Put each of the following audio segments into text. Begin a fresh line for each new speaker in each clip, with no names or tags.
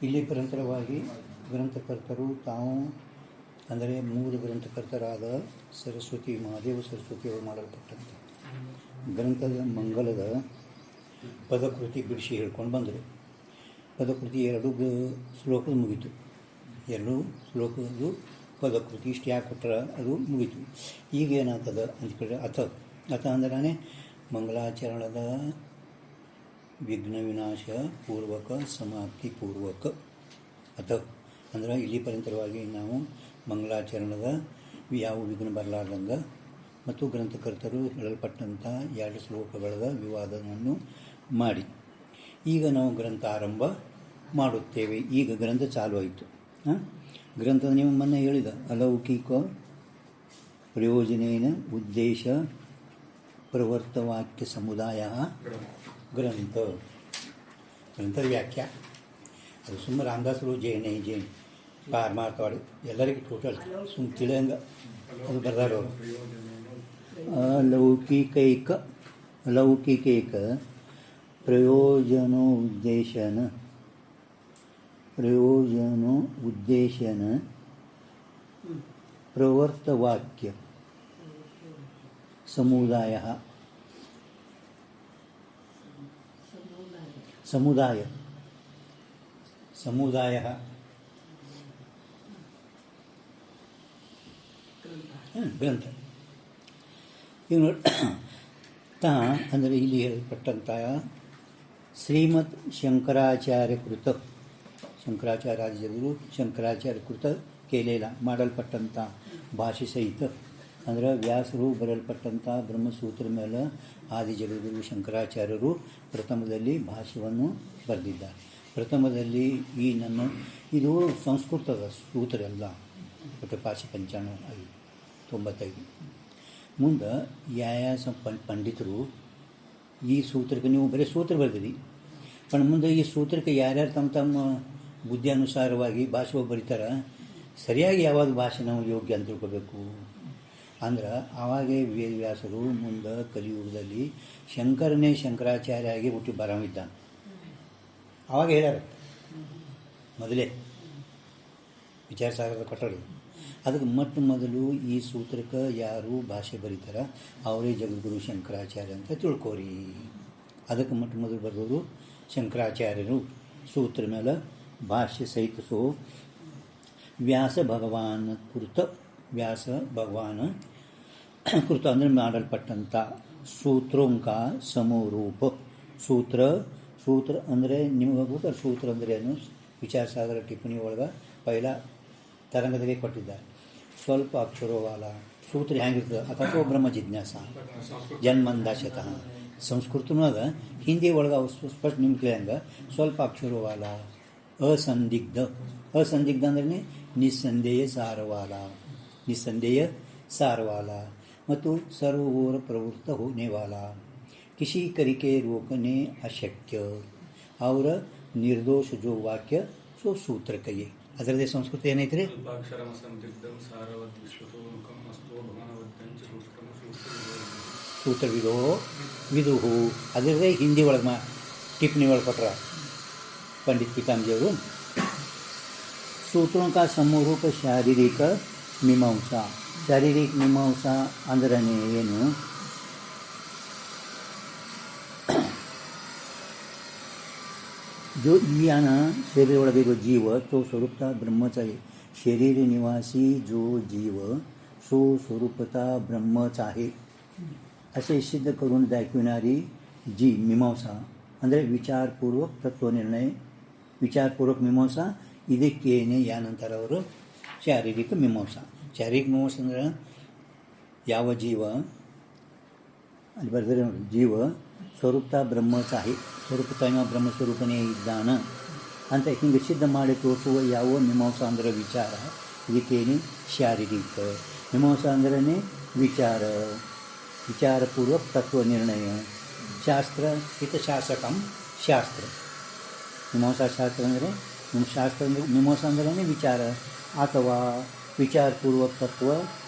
ಇಲ್ಲಿ ಪರಂಪರವಾಗಿ ಗ್ರಂಥಕರ್ತರು ತಾವು ಅಂದರೆ ಮೂರು ಗ್ರಂಥಕರ್ತರಾದ ಸರಸ್ವತಿ ಮಹಾದೇವ ಸರಸ್ವತಿಯವರು ಮಾಡಲ್ಪಟ್ಟಂತೆ ಗ್ರಂಥದ ಮಂಗಲದ ಪದಕೃತಿ ಬಿಡಿಸಿ ಹೇಳ್ಕೊಂಡು ಬಂದರು. ಪದಕೃತಿ 2 ಶ್ಲೋಕದ ಮುಗೀತು. 2 ಶ್ಲೋಕದ್ದು ಪದಕೃತಿ ಇಷ್ಟು ಯಾಕೆ ಕೊಟ್ಟರೆ ಅದು ಮುಗೀತು. ಈಗ ಏನಾಗ್ತದೆ ಅಂದ್ಕೊಂಡ್ರೆ ಅಥ ಅಂದ್ರೆ ಮಂಗಲಾಚರಣದ ವಿಘ್ನ ವಿನಾಶ ಪೂರ್ವಕ ಸಮಾಪ್ತಿ ಪೂರ್ವಕ ಅಥ ಅಂದ್ರೆ ಇಲ್ಲಿ ಪರಂಪರವಾಗಿ ನಾವು ಮಂಗಲಾಚರಣದ ಯಾವ ವಿಘ್ನ ಬರಲಾರ್ದಂಗೆ ಮತ್ತು ಗ್ರಂಥಕರ್ತರು ಹೇಳಲ್ಪಟ್ಟಂಥ 2 ಶ್ಲೋಕಗಳ ವಿವಾದವನ್ನು ಮಾಡಿ ಈಗ ನಾವು ಗ್ರಂಥ ಆರಂಭ ಮಾಡುತ್ತೇವೆ. ಈಗ ಗ್ರಂಥ ಚಾಲು ಆಯಿತು. ಗ್ರಂಥ ನೀವು ಮೊನ್ನೆ ಹೇಳಿದ ಅಲೌಕಿಕ ಪ್ರಯೋಜನೇನ ಉದ್ದೇಶ ಪ್ರವರ್ತವಾಕ್ಯ ಸಮುದಾಯ ಗ್ರಂಥದ ವ್ಯಾಖ್ಯಾ ಅದು ಸುಮ್ಮನೆ ರಾಮದಾಸರು ಜೈನ್ ಪಾರ್ ಮಾತಾಡಿ ಎಲ್ಲರಿಗೂ ಟೋಟಲ್ ಸುಮ್ಮನೆ ತಿಳಿಯಂಗೆ ಅದು ಬರ್ದಾರ ಅವರು. ಅಲೌಕಿಕೈಕ ಪ್ರಯೋಜನೋದ್ದೇಶನ ಪ್ರವರ್ತವಾಕ್ಯ ಸಮುದಾಯ ಗ್ರಂಥ ಇವು ಅಂದರೆ ಇಲ್ಲಿ ಹೇಳಲ್ಪಟ್ಟಂಥ ಶ್ರೀಮದ್ ಶಂಕರಾಚಾರ್ಯ ಕೃತ ಕೇಲೇಲ ಮಾಡಲ್ಪಟ್ಟಂಥ ಭಾಷೆ ಸಹಿತ ಅಂದರೆ ವ್ಯಾಸರು ಬರೆಯಲ್ಪಟ್ಟಂಥ ಬ್ರಹ್ಮಸೂತ್ರ ಮೇಲೆ ಆದಿಜಗದ್ಗುರು ಶಂಕರಾಚಾರ್ಯರು ಪ್ರಥಮದಲ್ಲಿ ಭಾಷ್ಯವನ್ನು ಬರೆದಿದ್ದಾರೆ. ಪ್ರಥಮದಲ್ಲಿ ಇದು ಸಂಸ್ಕೃತದ ಸೂತ್ರ ಎಲ್ಲ ಒಟ್ಟು ಪಾಶಿ 95 ಮುಂದೆ ಯಾಯಾಸ ಪಂಡಿತರು ಈ ಸೂತ್ರಕ್ಕೆ ನೀವು ಬರೀ ಸೂತ್ರ ಬರೆದಿರಿ पण ಮುಂದೆ ಈ ಸೂತ್ರಕ್ಕೆ ಯಾರ್ಯಾರು ತಮ್ಮ ಬುದ್ಧಿ ಅನುಸಾರವಾಗಿ ಭಾಷೆ ಬರೀತಾರೆ. ಸರಿಯಾಗಿ ಯಾವಾಗ ಭಾಷೆ ನಾವು ಯೋಗ್ಯ ಅಂತ ತಿಳ್ಕೋಬೇಕು ಅಂದ್ರೆ ಆವಾಗೇ ವೇದವ್ಯಾಸರು ಮುಂದೆ ಕಲಿಯುಗದಲ್ಲಿ ಶಂಕರನೇ ಶಂಕರಾಚಾರ್ಯ ಆಗಿ ಹುಟ್ಟಿ ಬರವಿದ್ದಾನೆ. ಆವಾಗ ಹೇಳ್ಯಾರ ಮೊದಲೇ ವಿಚಾರ ಸಾಗರದ ಕೊಟ್ಟರು. ಅದಕ್ಕೆ ಮೊದಲು ಈ ಸೂತ್ರಕ್ಕೆ ಯಾರು ಭಾಷೆ ಬರೀತಾರೆ ಅವರೇ ಜಗದ್ಗುರು ಶಂಕರಾಚಾರ್ಯ ಅಂತ ತಿಳ್ಕೋರಿ. ಅದಕ್ಕೆ ಮೊದಲು ಬರೋರು ಶಂಕರಾಚಾರ್ಯರು ಸೂತ್ರ ಮೇಲೆ ಭಾಷ್ಯ ಸಹಿತ ವ್ಯಾಸ ಭಗವಾನ್ ಕೃತ ಅಂದರೆ ಮಾಡಲ್ಪಟ್ಟಂಥ ಸೂತ್ರೋಂಕ ಸಮರೂಪ ಸೂತ್ರ ಅಂದರೆ ನಿಮಗೆ ಗೊತ್ತಾ ಸೂತ್ರ ಅಂದರೆ ಏನು? ವಿಚಾರ ಸಾಗರ ಟಿಪ್ಪಣಿ ಒಳಗೆ ಪೈಲ ತರಂಗದಾಗೆ ಕೊಟ್ಟಿದ್ದಾರೆ. ಸ್ವಲ್ಪ ಅಕ್ಷರವಾಲ ಸೂತ್ರ ಹೆಂಗಿರ್ತದೆ ಅಥವಾ ಬ್ರಹ್ಮ ಜಿಜ್ಞಾಸ ಜನ್ಮಂದಾಶತಃ ಸಂಸ್ಕೃತನೂ ಅದ, ಹಿಂದಿ ಒಳಗೆ ಅವು ಸ್ಪಷ್ಟ ನಿಮ್ಗೆ ತಿಳಿಯಂಗೆ ಸ್ವಲ್ಪ ಅಕ್ಷರವಾಲ ಅಸಂದಿಗ್ಧ ಅಂದ್ರೆ ನಿಸ್ಸಂದೇಹ ಸಾರವಾಲ ಮತ್ತು ಸರ್ವೋರ ಪ್ರವೃತ್ತ ಹೋನೆವಾಲ ಕಿಸಿ ಕರಿಕೆ ರೋಕನೆ ಅಶಕ್ಯ ಅವರ ನಿರ್ದೋಷ ಜೋ ವಾಕ್ಯ ಸೂತ್ರ ಕೈಯೇ. ಅದರದೇ ಸಂಸ್ಕೃತ ಏನೈತ್ರಿ? ಸೂತ್ರ ವಿದುಹು ಅದರದೇ ಹಿಂದಿ ಒಳಗೆ ಟಿಪ್ಪಣಿ ಒಳಗೆ ಕೊಟ್ರ पंडित पितामजीयವರು. सूत्रों का समरूप शारीरिक मीमांसा ಅಂದ್ರೆ ಏನು? जो याना शरीर ಒಳಗೆ जीव तो स्वरूपता ब्रह्मच आहे. शरीर निवासी जो जीव सो स्वरूपता ब्रह्मच आहे असे सिद्ध करून दाखविणारी जी मीमांसा ಅಂದರೆ ವಿಚಾರಪೂರ್ವಕ ತತ್ವನಿರ್ಣಯ ವಿಚಾರಪೂರ್ವಕ ಮೀಮಾಂಸಾ. ಇದಕ್ಕೇನೆ ಯಾನಂತರ ಅವರು ಶಾರೀರಿಕ ಮೀಮಾಂಸಾ ಅಂದ್ರೆ ಯಾವ ಜೀವ ಅಲ್ಲಿ ಬರೆದರೆ ನೋಡಿ, ಜೀವ ಸ್ವರೂಪ ಬ್ರಹ್ಮಚಾಹಿ ಸ್ವರೂಪತಾಯ ಬ್ರಹ್ಮಸ್ವರೂಪನೇ ಇದ್ದಾನ ಅಂತ ಹಿಂಗೆ ಸಿದ್ಧ ಮಾಡಿ ತೋರಿಸುವ ಯಾವ ಮೀಮಾಂಸಾ ಅಂದರೆ ವಿಚಾರ. ಇದಕ್ಕೇನೆ ಶಾರೀರಿಕ ಮೀಮಾಂಸಾ ಅಂದ್ರೆ ವಿಚಾರಪೂರ್ವಕ ತತ್ವ ನಿರ್ಣಯ. ಶಾಸ್ತ್ರ ಹಿತಶಾಸಕಂ ಶಾಸ್ತ್ರ ಮೀಮಾಂಸಾ ಶಾಸ್ತ್ರ ಅಂದರೆ ಮೀಮಾಂಸಾ ಅಂದ್ರೆ ವಿಚಾರ ಅಥವಾ ವಿಚಾರಪೂರ್ವಕ ತತ್ವ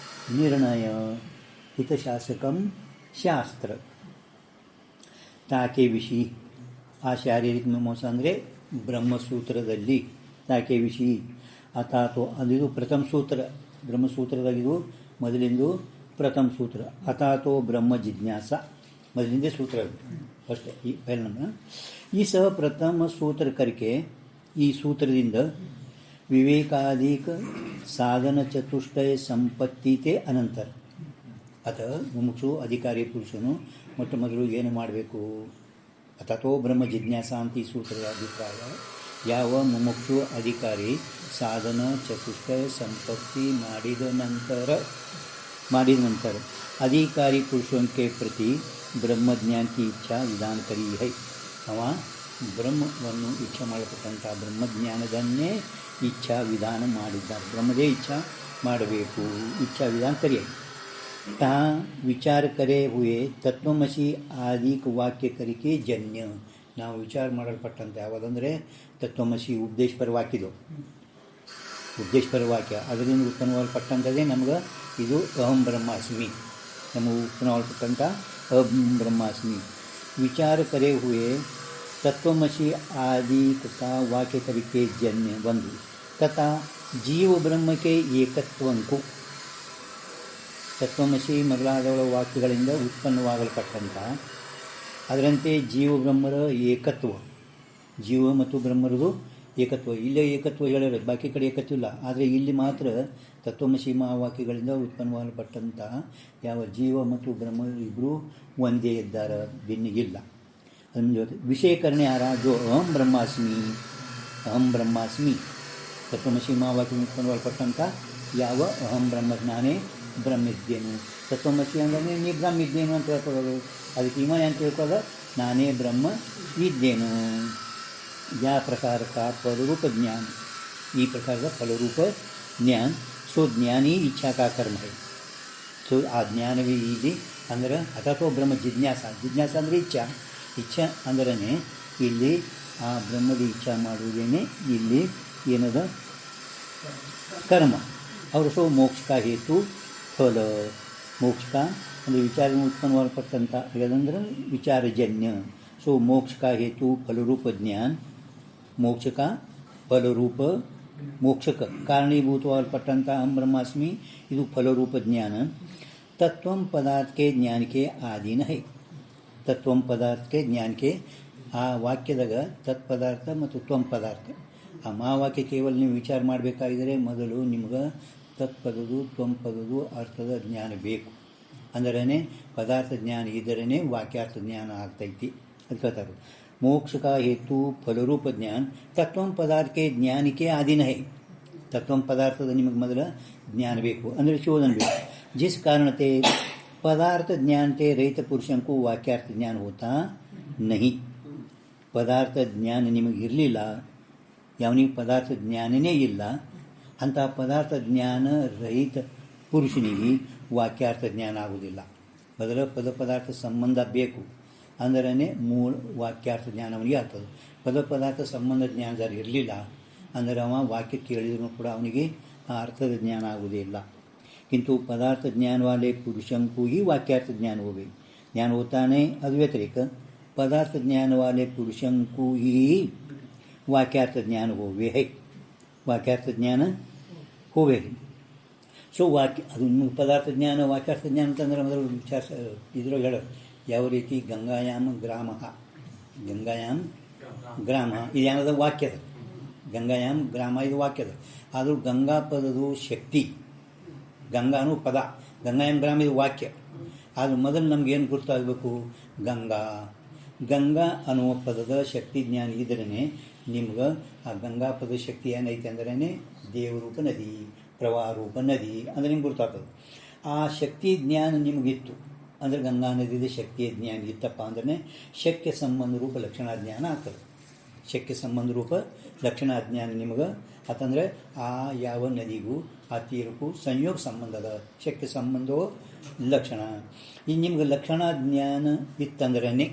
ನಿರ್ಣಯ. ಹಿತಶಾಸಕಂ ಶಾಸ್ತ್ರ ತಾಕೆ ವಿಷಿ ಆ ಶಾರೀರಿಕ ಮೀಮಾಂಸಾ ಅಂದರೆ ಬ್ರಹ್ಮಸೂತ್ರದಲ್ಲಿ ಯಾಕೆ ವಿಷಿ ಅಥಾತೋ ಅದಿದು ಪ್ರಥಮ ಸೂತ್ರ. ಬ್ರಹ್ಮಸೂತ್ರದಾಗಿದು ಮೊದಲಿಂದು ಪ್ರಥಮ ಸೂತ್ರ. ಅಥಾತೋ ಬ್ರಹ್ಮ ಜಿಜ್ಞಾಸ ಮೊದಲಿಂದೇ ಸೂತ್ರ ಫಸ್ಟ್ ಈ ಪಹಲ ಈ ಸಹ ಪ್ರಥಮ ಸೂತ್ರ ಕರಿಕೆ ಈ ಸೂತ್ರದಿಂದ ವಿವೇಕಾಧಿಕ ಸಾಧನ ಚತುಷ್ಟಯ ಸಂಪತ್ತಿತೆ ಅನಂತರ ಅಥ ಮುಮುಕ್ಷು ಅಧಿಕಾರಿ ಪುರುಷನು ಮೊಟ್ಟ ಮೊದಲು ಏನು ಮಾಡಬೇಕು? ಅಥಾತೋ ಬ್ರಹ್ಮ ಜಿಜ್ಞಾಸ ಅಂತ ಈ ಸೂತ್ರದ ಅಭಿಪ್ರಾಯ. ಯಾವ ಮುಮುಕ್ಷು ಅಧಿಕಾರಿ ಸಾಧನ ಚತುಷ್ಟಯ ಸಂಪತ್ತಿ ಮಾಡಿದ ನಂತರ ಅಧಿಕಾರಿ ಪುರುಷಕ್ಕೆ ಪ್ರತಿ ಬ್ರಹ್ಮಜ್ಞಾನ ಕಿ ಇಚ್ಛಾ ವಿಧಾನ ಕರಿ ಹೈ. ಅವ ಬ್ರಹ್ಮವನ್ನು ಇಚ್ಛೆ ಮಾಡತಕ್ಕಂಥ ಬ್ರಹ್ಮಜ್ಞಾನದನ್ನೇ ಇಚ್ಛಾ ವಿಧಾನ ಮಾಡಿದ್ದಾರೆ. ಬ್ರಹ್ಮದೇ ಇಚ್ಛಾ ಮಾಡಬೇಕು, ಇಚ್ಛಾ ವಿಧಾನ ಕರಿಯ. ತಾ ವಿಚಾರ ಕರೆ ಹುಯೆ ತತ್ವಮಸಿ ಆದಿಕ ವಾಕ್ಯ ಕರಿಕೆ ಜನ್ಯ. ನಾವು ವಿಚಾರ ಮಾಡಲ್ಪಟ್ಟಂತೆ ಯಾವುದಂದರೆ ತತ್ವಮಸಿ ಉಪದೇಶಪರ ವಾಕ್ಯದು. ಉಪದೇಶಪರ ವಾಕ್ಯ ಅದರಿಂದ ಉತ್ಪನ್ನವಾಗಲ್ಪಟ್ಟಂಥದ್ದೇ ನಮ್ಗೆ ಇದು ಅಹಂ ಬ್ರಹ್ಮಾಸ್ಮಿ. ನಮಗೆ ಉತ್ಪನ್ನವಾಗಲ್ಪಟ್ಟಂಥ ಅಹಂ ಬ್ರಹ್ಮಾಸ್ಮಿ. ವಿಚಾರ ಕರೆ ಹುಯೆ ತತ್ವಮಸಿ ಆದಿ ತಥಾ ವಾಕ್ಯ ಕರಿಕೆ ಜನ್ಯ ಒಂದು ತಥಾ ಜೀವ ಬ್ರಹ್ಮಕ್ಕೆ ಏಕತ್ವಂಕು. ತತ್ವಮಸಿ ಮೊದಲಾದವಳ ವಾಕ್ಯಗಳಿಂದ ಉತ್ಪನ್ನವಾಗಲ್ಪಟ್ಟಂಥ ಅದರಂತೆ ಜೀವ ಬ್ರಹ್ಮರ ಏಕತ್ವ, ಜೀವ ಮತ್ತು ಬ್ರಹ್ಮರದು ಏಕತ್ವ. ಇಲ್ಲೇ ಏಕತ್ವ ಹೇಳಿರೋ, ಬಾಕಿ ಕಡೆ ಏಕತ್ವ ಇಲ್ಲ. ಆದರೆ ಇಲ್ಲಿ ಮಾತ್ರ ತತ್ವಮಸಿ ಮಹಾವಾಕ್ಯಗಳಿಂದ ಉತ್ಪನ್ನವಾಗಲ್ಪಟ್ಟಂಥ ಯಾವ ಜೀವ ಮತ್ತು ಬ್ರಹ್ಮ ಇಬ್ಬರೂ ಒಂದೇ ಇದ್ದಾರೆ, ಭಿನ್ನ. ಅದರ ಜೊತೆ ವಿಷಯಕರಣೆ ಯಾರ ಜೋ ಅಹಂ ಬ್ರಹ್ಮಾಸ್ಮಿ ತತ್ವಮಸಿ ಮಹಾವಾಕ್ಯ ಉತ್ಪನ್ನವಾಗಲ್ಪಟ್ಟಂಥ ಯಾವ ಅಹಂ ಬ್ರಹ್ಮ ನಾನೇ ಬ್ರಹ್ಮಿದ್ದೇನು. ತತ್ವಮಸಿ ಅಂದರೆ ನೀ ಬ್ರಹ್ಮ ಇದ್ದೇನು ಅಂತ ಹೇಳ್ಕೊಳ್ಳೋದು. ಅದಕ್ಕೆ ಇವ ಏನು ತಿಳ್ಕೊಳ್ಳೋದು? ನಾನೇ ಬ್ರಹ್ಮ ಇದ್ದೇನು. ಯಾವ ಪ್ರಕಾರಕ ಫಲರೂಪ ಜ್ಞಾನ, ಈ ಪ್ರಕಾರದ ಫಲರೂಪ ಜ್ಞಾನ. ಸೊ ಜ್ಞಾನಿ ಇಚ್ಛಾ ಕಾ ಕರ್ಮ ಹೈ. ಸೊ ಆ ಜ್ಞಾನವೇ ಇಲ್ಲಿ ಅಂದರೆ ಅಥಾತೋ ಬ್ರಹ್ಮ ಜಿಜ್ಞಾಸ. ಜಿಜ್ಞಾಸ ಅಂದರೆ ಇಚ್ಛಾ ಅಂದರೆ ಇಲ್ಲಿ ಆ ಬ್ರಹ್ಮದ ಇಚ್ಛಾ ಮಾಡುವುದೇನೆ ಇಲ್ಲಿ ಏನದ ಕರ್ಮ. ಅವರು ಸೊ ಮೋಕ್ಷ ಹೇತು ಫಲ. ಮೋಕ್ಷ ಅಂದರೆ ವಿಚಾರ ಉತ್ಪನ್ನವಾಗಲ್ಪಟ್ಟಂಥ ಹೇಳಂದ್ರೆ ವಿಚಾರಜನ್ಯ. ಸೊ ಮೋಕ್ಷ ಹೇತು ಫಲರೂಪ ಜ್ಞಾನ. ಮೋಕ್ಷಕ ಫಲರೂಪ ಮೋಕ್ಷಕ ಕಾರಣೀಭೂತವಾಗಲ್ಪಟ್ಟಂಥ ಅಹಂ ಬ್ರಹ್ಮಾಸ್ಮಿ ಇದು ಫಲರೂಪ ಜ್ಞಾನ. ತತ್ವಂ ಪದಾರ್ಥಕ್ಕೆ ಜ್ಞಾನಕ್ಕೆ ಆಧೀನ ಹೈ. ತತ್ವಂ ಪದಾರ್ಥಕ್ಕೆ ಜ್ಞಾನಕ್ಕೆ ಆ ವಾಕ್ಯದಾಗ ತತ್ ಪದಾರ್ಥ ಮತ್ತು ತ್ವಂ ಪದಾರ್ಥ. ಆ ಮಹಾವಾಕ್ಯ ಕೇವಲ ನೀವು ವಿಚಾರ ಮಾಡಬೇಕಾಗಿದ್ದರೆ ಮೊದಲು ನಿಮ್ಗೆ ತತ್ಪದದು ತ್ವಂ ಪದದು ಅರ್ಥದ ಜ್ಞಾನ ಬೇಕು. ಅಂದರೇ ಪದಾರ್ಥ ಜ್ಞಾನ ಇದ್ದರೇ ವಾಕ್ಯಾರ್ಥ ಜ್ಞಾನ ಆಗ್ತೈತಿ. ಅದು ಹೇಳ್ತಾರೆ ಮೋಕ್ಷಕ ಹೇತು ಫಲರೂಪ ಜ್ಞಾನ ತತ್ವಂ ಪದಾರ್ಥಕ್ಕೆ ಜ್ಞಾನಕ್ಕೆ ಆಧೀನ ಹೈ. ತತ್ವಂ ಪದಾರ್ಥದ ನಿಮಗೆ ಮೊದಲ ಜ್ಞಾನ ಬೇಕು ಅಂದರೆ ಶೋಧನೆ ಬೇಕು. ಜಿಸ್ ಕಾರಣತೆ ಪದಾರ್ಥ ಜ್ಞಾನತೆ ರಹಿತ ಪುರುಷಂಕು ವಾಕ್ಯಾರ್ಥ ಜ್ಞಾನ ಹೋತಾ ನಹಿ. ಪದಾರ್ಥ ಜ್ಞಾನ ನಿಮಗೆ ಇರಲಿಲ್ಲ, ಯಾವನಿಗೆ ಪದಾರ್ಥ ಜ್ಞಾನನೇ ಇಲ್ಲ, ಅಂಥ ಪದಾರ್ಥ ಜ್ಞಾನ ರಹಿತ ಪುರುಷನಿಗೆ ವಾಕ್ಯಾರ್ಥ ಜ್ಞಾನ ಆಗುವುದಿಲ್ಲ. ಮೊದಲ ಪದಾರ್ಥ ಸಂಬಂಧ ಬೇಕು ಅಂದರೇ ಮೂಲ ವಾಕ್ಯಾರ್ಥ ಜ್ಞಾನ ಅವನಿಗೆ ಆಗ್ತದೆ. ಪದಾರ್ಥ ಸಂಬಂಧ ಜ್ಞಾನ ಜರ ಇರಲಿಲ್ಲ ಅಂದರೆ ಅವ ವಾಕ್ಯ ಕೇಳಿದ್ರು ಕೂಡ ಅವನಿಗೆ ಆ ಅರ್ಥದ ಜ್ಞಾನ ಆಗುವುದೇ ಇಲ್ಲ. किंतु पदार्थ ज्ञान वाले पुरुषों को ही वाक्यार्थ ज्ञान हो गई. ज्ञान होता नहीं अद्वैतरिक. पदार्थ ज्ञान वाले पुरुषों को ही वाक्यार्थ ज्ञान होवे है. वाक्यार्थ ज्ञान होवे है. ಸೊ ವಾಕ್ಯ ಅದು ನಿಮಗೆ ಪದಾರ್ಥ ಜ್ಞಾನ ವಾಕ್ಯಾರ್ಥ ಜ್ಞಾನ ಅಂತಂದ್ರೆ ಮೊದಲು ವಿಚಾರ ಇದ್ರೊಳಗೆ ಹೇಳೋದು ಯಾವ ರೀತಿ ಗಂಗಾಯಾಮ ಗ್ರಾಮ ಇದು ಏನದ ವಾಕ್ಯದ. ಗಂಗಾಯಾಮ್ ಗ್ರಾಮ ಇದು ವಾಕ್ಯದ. ಆದರೂ ಗಂಗಾ ಪದದು ಶಕ್ತಿ, ಗಂಗಾನು ಪದ, ಗಂಗಾಯಾಮ್ ಗ್ರಾಮ ಇದು ವಾಕ್ಯ. ಆದರೂ ಮೊದಲು ನಮಗೇನು ಗೊತ್ತಾಗಬೇಕು, ಗಂಗಾ ಅನ್ನುವ ಪದದ ಶಕ್ತಿ ಜ್ಞಾನ ಇದ್ರೇ ನಿಮ್ಗೆ ಆ ಗಂಗಾ ಪದದ ಶಕ್ತಿ ಏನೈತೆ ಅಂದ್ರೇ ದೇವರೂಪ ನದಿ, ಪ್ರವಾಹ ರೂಪ ನದಿ ಅಂದರೆ ನಿಮ್ಗೆ ಗೊತ್ತಾಗ್ತದೆ. ಆ ಶಕ್ತಿ ಜ್ಞಾನ ನಿಮಗಿತ್ತು ಅಂದರೆ ಗಂಗಾ ನದಿದ ಶಕ್ತಿಯ ಜ್ಞಾನ ಇತ್ತಪ್ಪ ಅಂದ್ರೆ ಶಕ್ಯ ಸಂಬಂಧ ರೂಪ ಲಕ್ಷಣ ಜ್ಞಾನ ಆಗ್ತದೆ. ಶಕ್ಯ ಸಂಬಂಧ ರೂಪ ಲಕ್ಷಣ ಜ್ಞಾನ ನಿಮಗೆ ಆತಂದರೆ ಆ ಯಾವ ನದಿಗೂ ಆ ತೀರಕ್ಕೂ ಸಂಯೋಗ ಸಂಬಂಧದ ಶಕ್ಯ ಸಂಬಂಧವೋ ಲಕ್ಷಣ. ಈಗ ನಿಮ್ಗೆ ಲಕ್ಷಣ ಜ್ಞಾನ ಇತ್ತಂದ್ರೇ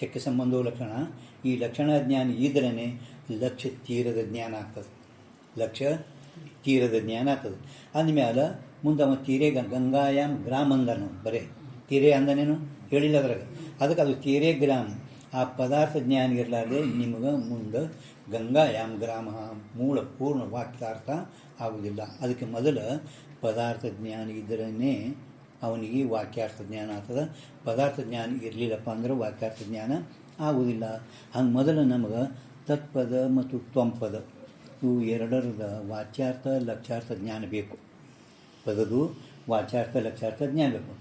ಶಕ್ಯ ಸಂಬಂಧವೋ ಲಕ್ಷಣ. ಈ ಲಕ್ಷಣ ಜ್ಞಾನ ಇದ್ರೇ ಲಕ್ಷ್ಯ ತೀರದ ಜ್ಞಾನ ಆಗ್ತದೆ. ಲಕ್ಷ್ಯ ತೀರದ ಜ್ಞಾನ ಆಗ್ತದೆ. ಅಂದಮೇಲೆ ಮುಂದೆ ಅವ ತೀರೆ ಗಂಗಾಯಾಮ್ ಗ್ರಾಮ ಅಂದನು. ಬರೇ ತೀರೆ ಅಂದನೇನು ಹೇಳಿಲ್ಲ ಅದ್ರಾಗ. ಅದಕ್ಕೆ ಅದು ತೀರೆ ಗ್ರಾಮ ಆ ಪದಾರ್ಥ ಜ್ಞಾನ ಇರಲಾರ್ದೆ ನಿಮಗೆ ಮುಂದೆ ಗಂಗಾಯಾಮ್ ಗ್ರಾಮ ಮೂಲ ಪೂರ್ಣ ವಾಕ್ಯಾರ್ಥ ಆಗುವುದಿಲ್ಲ. ಅದಕ್ಕೆ ಮೊದಲ ಪದಾರ್ಥ ಜ್ಞಾನ ಇದ್ದರೇ ಅವನಿಗೆ ವಾಕ್ಯಾರ್ಥ ಜ್ಞಾನ ಆಗ್ತದೆ. ಪದಾರ್ಥ ಜ್ಞಾನ ಇರಲಿಲ್ಲಪ್ಪ ಅಂದ್ರೆ ವಾಕ್ಯಾರ್ಥ ಜ್ಞಾನ ಆಗುವುದಿಲ್ಲ. ಹಂಗೆ ಮೊದಲು ನಮಗೆ ತತ್ಪದ ಮತ್ತು ತ್ವಂಪದ ಇವು ಎರಡರದ ವಾಚ್ಯಾರ್ಥ ಲಕ್ಷ್ಯಾರ್ಥ ಜ್ಞಾನ ಬೇಕು. ಪದದು ವಾಚ್ಯಾರ್ಥ ಲಕ್ಷ್ಯಾರ್ಥ ಜ್ಞಾನ ಬೇಕು.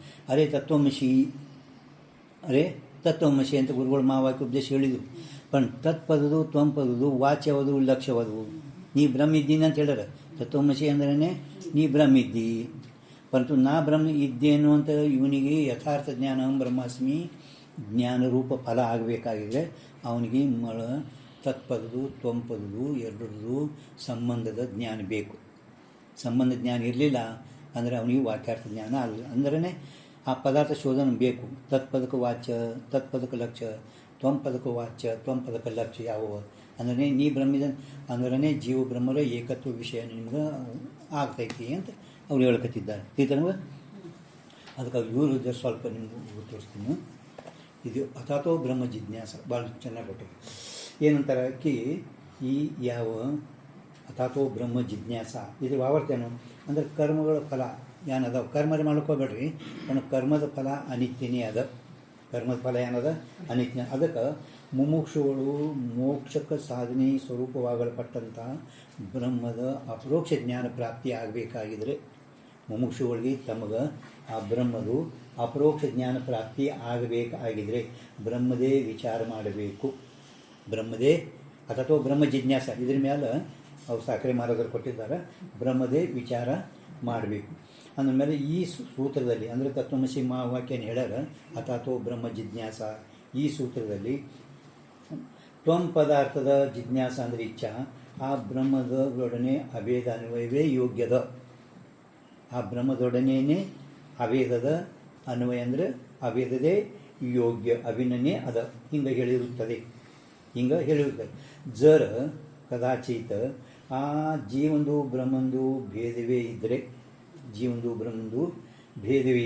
ಅರೆ ತತ್ವಮಸಿ ಅಂತ ಗುರುಗಳು ಮಾವಾಕ್ಯ ಉಪದೇಶ ಹೇಳಿದರು. पण ತತ್ಪದದು ತ್ವಂಪದದು ವಾಚ್ಯವದು ಲಕ್ಷ್ಯವದು. ನೀ ಬ್ರಹ್ಮ ಇದ್ದೀನಿ ಅಂತ ಹೇಳ್ಯಾರ. ತತ್ವಮಸಿ ಅಂದ್ರೇ ನೀ ಬ್ರಹ್ಮ ಇದ್ದಿ. ಪರಂತು ನಾ ಬ್ರಹ್ಮ ಇದ್ದೇನು ಅಂತ ಇವನಿಗೆ ಯಥಾರ್ಥ ಜ್ಞಾನ ಬ್ರಹ್ಮಾಸ್ಮಿ ಜ್ಞಾನರೂಪ ಫಲ ಆಗಬೇಕಾಗಿದ್ರೆ ಅವನಿಗೆ ತತ್ಪದದು ತ್ವಂಪದದು ಎರಡರದು ಸಂಬಂಧದ ಜ್ಞಾನ ಬೇಕು. ಸಂಬಂಧ ಜ್ಞಾನ ಇರಲಿಲ್ಲ ಅಂದರೆ ಅವನಿಗೆ ವಾಕ್ಯಾರ್ಥ ಜ್ಞಾನ ಆಗಲಿಲ್ಲ. ಅಂದ್ರೇ ಆ ಪದಾರ್ಥ ಶೋಧನೆ ಬೇಕು. ತತ್ಪದಕ ವಾಚ್ಯ, ತತ್ಪದಕ ಲಕ್ಷ್ಯ, ತ್ವಂಪದಕ ವಾಚ್ಯ, ತ್ವಂಪದಕ ಲಕ್ಷ್ಯ ಯಾವುವು ಅಂದ್ರೆ ನೀ ಬ್ರಹ್ಮಿದ ಅಂದ್ರೆ ಜೀವ ಬ್ರಹ್ಮರ ಏಕತ್ವ ವಿಷಯ ನಿಮ್ಗೆ ಆಗ್ತೈತಿ ಅಂತ ಅವ್ರು ಹೇಳ್ಕೊತಿದ್ದಾರೆ. ನಮಗೆ ಅದಕ್ಕೆ ಇವರು ಸ್ವಲ್ಪ ನಿಮ್ಗೆ ತೋರಿಸ್ತೀನಿ. ಇದು ಅಥಾತೋ ಬ್ರಹ್ಮ ಜಿಜ್ಞಾಸ ಭಾಳ ಚೆನ್ನಾಗಿ ಕೊಟ್ಟಿದೆ. ಏನಂತಾರೆ ಈ ಯಾವ ಅಥಾತೋ ಬ್ರಹ್ಮ ಜಿಜ್ಞಾಸ ಇದ್ರ ಆವರ್ತೇನು ಅಂದ್ರೆ ಕರ್ಮಗಳ ಫಲ ಏನದ ಕರ್ಮರೇ ಮಾಡ್ಕೋಬೇಡ್ರಿ. ಕರ್ಮದ ಫಲ ಅನಿತ್ಯನೇ ಅದ. ಕರ್ಮದ ಫಲ ಏನದ ಅನಿತ್ಯ. ಅದಕ್ಕೆ ಮುಮುಕ್ಷುಗಳು ಮೋಕ್ಷಕ್ಕೆ ಸಾಧನೆ ಸ್ವರೂಪವಾಗಲ್ಪಟ್ಟಂಥ ಬ್ರಹ್ಮದ ಅಪರೋಕ್ಷ ಜ್ಞಾನ ಪ್ರಾಪ್ತಿ ಆಗಬೇಕಾಗಿದ್ರೆ ಮುಮುಕ್ಷುಗಳಿಗೆ ತಮಗೆ ಆ ಬ್ರಹ್ಮದು ಅಪರೋಕ್ಷ ಜ್ಞಾನ ಪ್ರಾಪ್ತಿ ಆಗಬೇಕಾಗಿದ್ರೆ ಬ್ರಹ್ಮದೇ ವಿಚಾರ ಮಾಡಬೇಕು. ಬ್ರಹ್ಮದೇ ಅಥವಾ ಬ್ರಹ್ಮ ಜಿಜ್ಞಾಸ ಇದ್ರ ಮೇಲೆ ಅವ್ರು ಸಾಕರೆ ಮಾರಾದರು ಕೊಟ್ಟಿದ್ದಾರೆ. ಬ್ರಹ್ಮದೇ ವಿಚಾರ ಮಾಡಬೇಕು. ಅಂದಮೇಲೆ ಈ ಸೂತ್ರದಲ್ಲಿ ಅಂದರೆ ತತ್ವಮಸಿ ವಾಕ್ಯನ ಹೇಳ್ಯಾರ ಅಥಾತೋ ಬ್ರಹ್ಮ ಜಿಜ್ಞಾಸ. ಈ ಸೂತ್ರದಲ್ಲಿ ತ್ವಂ ಪದಾರ್ಥದ ಜಿಜ್ಞಾಸ ಅಂದರೆ ಇಚ್ಛಾ ಆ ಬ್ರಹ್ಮದೊಡನೆ ಅಭೇದ ಅನ್ವಯವೇ ಯೋಗ್ಯದ. ಆ ಬ್ರಹ್ಮದೊಡನೆ ಅಭೇದದ ಅನ್ವಯ ಅಂದರೆ ಅಭೇದದೇ ಯೋಗ್ಯ ಅಭಿನನೇ ಅದ ಹಿಂಗೆ ಹೇಳಿರುತ್ತದೆ. ಜರ ಕದಾಚಿತ್ ಆ ಜೀವಂದು ಬ್ರಹ್ಮಂದು ಭೇದವೇ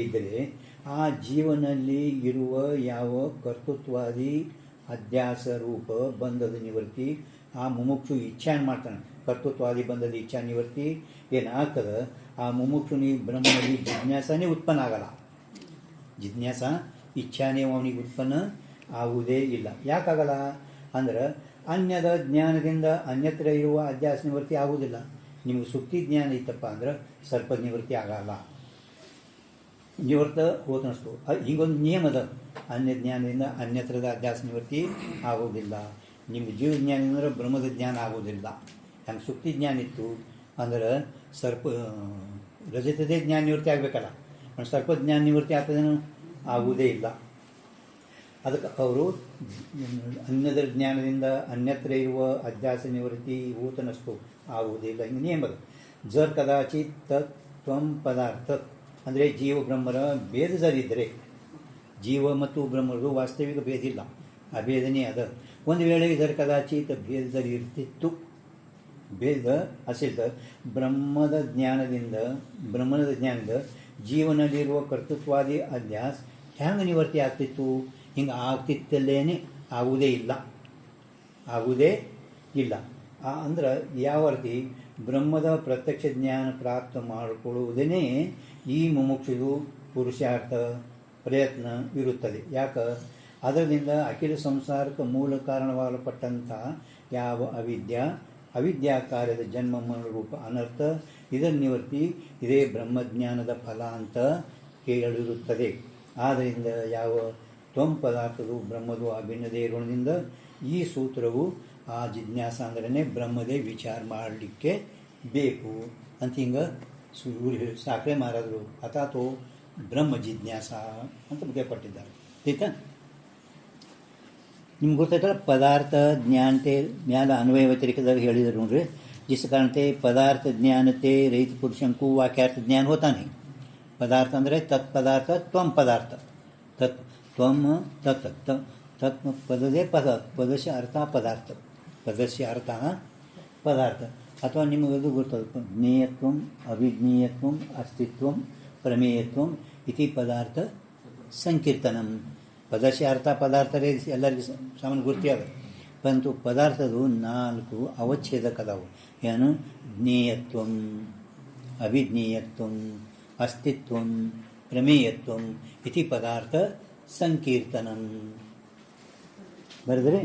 ಇದ್ದರೆ ಆ ಜೀವನಲ್ಲಿ ಇರುವ ಯಾವ ಕರ್ತೃತ್ವಾದಿ ಅಧ್ಯಾಸ ರೂಪ ಬಂಧದ ನಿವೃತ್ತಿ ಆ ಮುಮುಕ್ಷು ಇಚ್ಛಾನ ಮಾಡ್ತಾನೆ. ಕರ್ತೃತ್ವಾದಿ ಬಂಧದ ಇಚ್ಛಾ ನಿವೃತ್ತಿ ಏನಾಗ್ತದೆ ಆ ಮುಮುಕ್ಷುನಿ ಬ್ರಹ್ಮನಲ್ಲಿ ಜಿಜ್ಞಾಸನೇ ಉತ್ಪನ್ನ ಆಗಲ್ಲ. ಜಿಜ್ಞಾಸ ಇಚ್ಛಾನೇ ಅವನಿಗೆ ಉತ್ಪನ್ನ ಆಗುವುದೇ ಇಲ್ಲ. ಯಾಕಾಗಲ್ಲ ಅಂದ್ರೆ ಅನ್ಯದ ಜ್ಞಾನದಿಂದ ಅನ್ಯತ್ರ ಇರುವ ಅಧ್ಯಾಸ ನಿವೃತ್ತಿ ಆಗುವುದಿಲ್ಲ. ನಿಮಗೆ ಸುಕ್ತಿ ಜ್ಞಾನ ಇತ್ತಪ್ಪ ಅಂದ್ರೆ ಸರ್ಪ ನಿವೃತ್ತಿ ಆಗಲ್ಲ. ನಿವೃತ್ತ ಹೋತನಸ್ತು ಹೀಗೊಂದು ನಿಯಮದ ಅನ್ಯ ಜ್ಞಾನದಿಂದ ಅನ್ಯತ್ರದ ಅಧ್ಯಾಸ ನಿವೃತ್ತಿ ಆಗುವುದಿಲ್ಲ. ನಿಮ್ಮ ಜೀವ ಜ್ಞಾನ ಅಂದ್ರೆ ಬ್ರಹ್ಮದ ಜ್ಞಾನ ಆಗುವುದಿಲ್ಲ. ಹಂಗೆ ಸುಕ್ತಿ ಜ್ಞಾನ ಇತ್ತು ಅಂದ್ರೆ ರಜತದೇ ಜ್ಞಾನ ನಿವೃತ್ತಿ ಆಗಬೇಕಲ್ಲ. ಸರ್ಪ ಜ್ಞಾನ ನಿವೃತ್ತಿ ಆಗ್ತದೇನು ಆಗುವುದೇ ಇಲ್ಲ. ಅದಕ್ಕೆ ಅವರು ಅನ್ಯದ ಜ್ಞಾನದಿಂದ ಅನ್ಯತ್ರ ಇರುವ ಅಧ್ಯಾಸ ನಿವೃತ್ತಿ ಊತನಸ್ತು ಆಗುವುದಿಲ್ಲ. ಹಿಂಗೆ ನಿಯಮದ ಜರ್ ಕದಾಚಿತ್ ತತ್ ತ್ವಂ ಪದಾರ್ಥ ಅಂದರೆ ಜೀವ ಬ್ರಹ್ಮರ ಭೇದ ಸರಿದ್ದರೆ ಜೀವ ಮತ್ತು ಬ್ರಹ್ಮರದು ವಾಸ್ತವಿಕ ಭೇದ ಇಲ್ಲ, ಅಭೇದನೇ ಅದ. ಒಂದು ವೇಳೆ ಇದರ ಕದಾಚಿತ್ ಭೇದ ಸರಿ ಇರ್ತಿತ್ತು, ಭೇದ ಅಸಿದ್ದ ಬ್ರಹ್ಮದ ಜ್ಞಾನದಿಂದ ಜೀವನದಲ್ಲಿರುವ ಕರ್ತೃತ್ವಾದಿ ಅಧ್ಯಾಸ ಹೆಂಗೆ ನಿವೃತ್ತಿ ಆಗ್ತಿತ್ತು? ಹಿಂಗೆ ಆಗ್ತಿತ್ತಲ್ಲೇನೆ ಆಗುವುದೇ ಇಲ್ಲ. ಅಂದ್ರೆ ಯಾವ ರೀತಿ ಬ್ರಹ್ಮದ ಪ್ರತ್ಯಕ್ಷ ಜ್ಞಾನ ಪ್ರಾಪ್ತ ಮಾಡಿಕೊಳ್ಳುವುದೇ ಈ ಮುಮುಕ್ಷುದು ಪುರುಷಾರ್ಥ ಪ್ರಯತ್ನ ಇರುತ್ತದೆ. ಅದರಿಂದ ಅಖಿಲ ಸಂಸಾರಕ್ಕೆ ಮೂಲ ಕಾರಣವಾಗಲ್ಪಟ್ಟಂಥ ಯಾವ ಅವಿದ್ಯಾ ಕಾರ್ಯದ ಜನ್ಮ ರೂಪ ಅನರ್ಥ ಇದರ ನಿವೃತ್ತಿ ಇದೇ ಬ್ರಹ್ಮಜ್ಞಾನದ ಫಲ ಅಂತ ಹೇಳಿರುತ್ತದೆ. ಆದ್ದರಿಂದ ಯಾವ ತ್ವಂ ಪದಾರ್ಥದು ಬ್ರಹ್ಮದು ಅಭಿನ್ನದೇ ಇರೋದ್ರಿಂದ ಈ ಸೂತ್ರವು ಆ ಜಿಜ್ಞಾಸ ಅಂದ್ರೆ ಬ್ರಹ್ಮದೇ ವಿಚಾರ ಮಾಡಲಿಕ್ಕೆ ಬೇಕು ಅಂತ ಹಿಂಗೆ ಸಾಕರೆ ಮಾರಾದರು ಅಥಾತೋ ಬ್ರಹ್ಮ ಜಿಜ್ಞಾಸ ಅಂತ ಬಗ್ಗೆ ಪಟ್ಟಿದ್ದಾರೆ. ಆಯ್ತಾ? ನಿಮ್ಗೆ ಗೊತ್ತಾಯ್ತಲ್ಲ ಪದಾರ್ಥ ಜ್ಞಾನತೆ ಮ್ಯಾಲ ಅನ್ವಯ ವ್ಯತಿರಿಕದಾಗ ಹೇಳಿದರು ನೋಡ್ರಿ. जिस कारण ते पदार्थ ज्ञान ते रहित पुरुषंकु वाक्यार्थ ज्ञान होता नहीं. पदार्थ अंदरे तत्पदार्थ त्वम पदार्थ तत् त्वम तत् तत् पददे पदस्य अर्थ पदार्थ पदस्य अर्थ पदार्थ ಅಥವಾ ನಿಮಗದು ಗೊತ್ತದ ಜ್ಞೇಯತ್ವಂ ಅವಿಜ್ಞೇಯತ್ವಂ ಅಸ್ತಿತ್ವಂ ಪ್ರಮೇಯತ್ವಂ ಇತಿ ಪದಾರ್ಥ ಸಂಕೀರ್ತನಂ. ಪದಸ್ಯ ಅರ್ಥ ಪದಾರ್ಥರೇ ಎಲ್ಲರಿಗೂ ಸಾಮಾನ್ಯ ಗುರ್ತಿಯಾಗ. ಪರಂತು ಪದಾರ್ಥದು 4 ಅವಚ್ಛೇದಕದಾವು. ಏನು? ಜ್ಞೇಯತ್ವಂ, ಅಭಿಜ್ಞೇಯತ್ವಂ, ಅಸ್ತಿತ್ವಂ, ಪ್ರಮೇಯತ್ವಂ ಇತಿ ಪದಾರ್ಥ ಸಂಕೀರ್ತನಂ. ಬರೆದ್ರೆ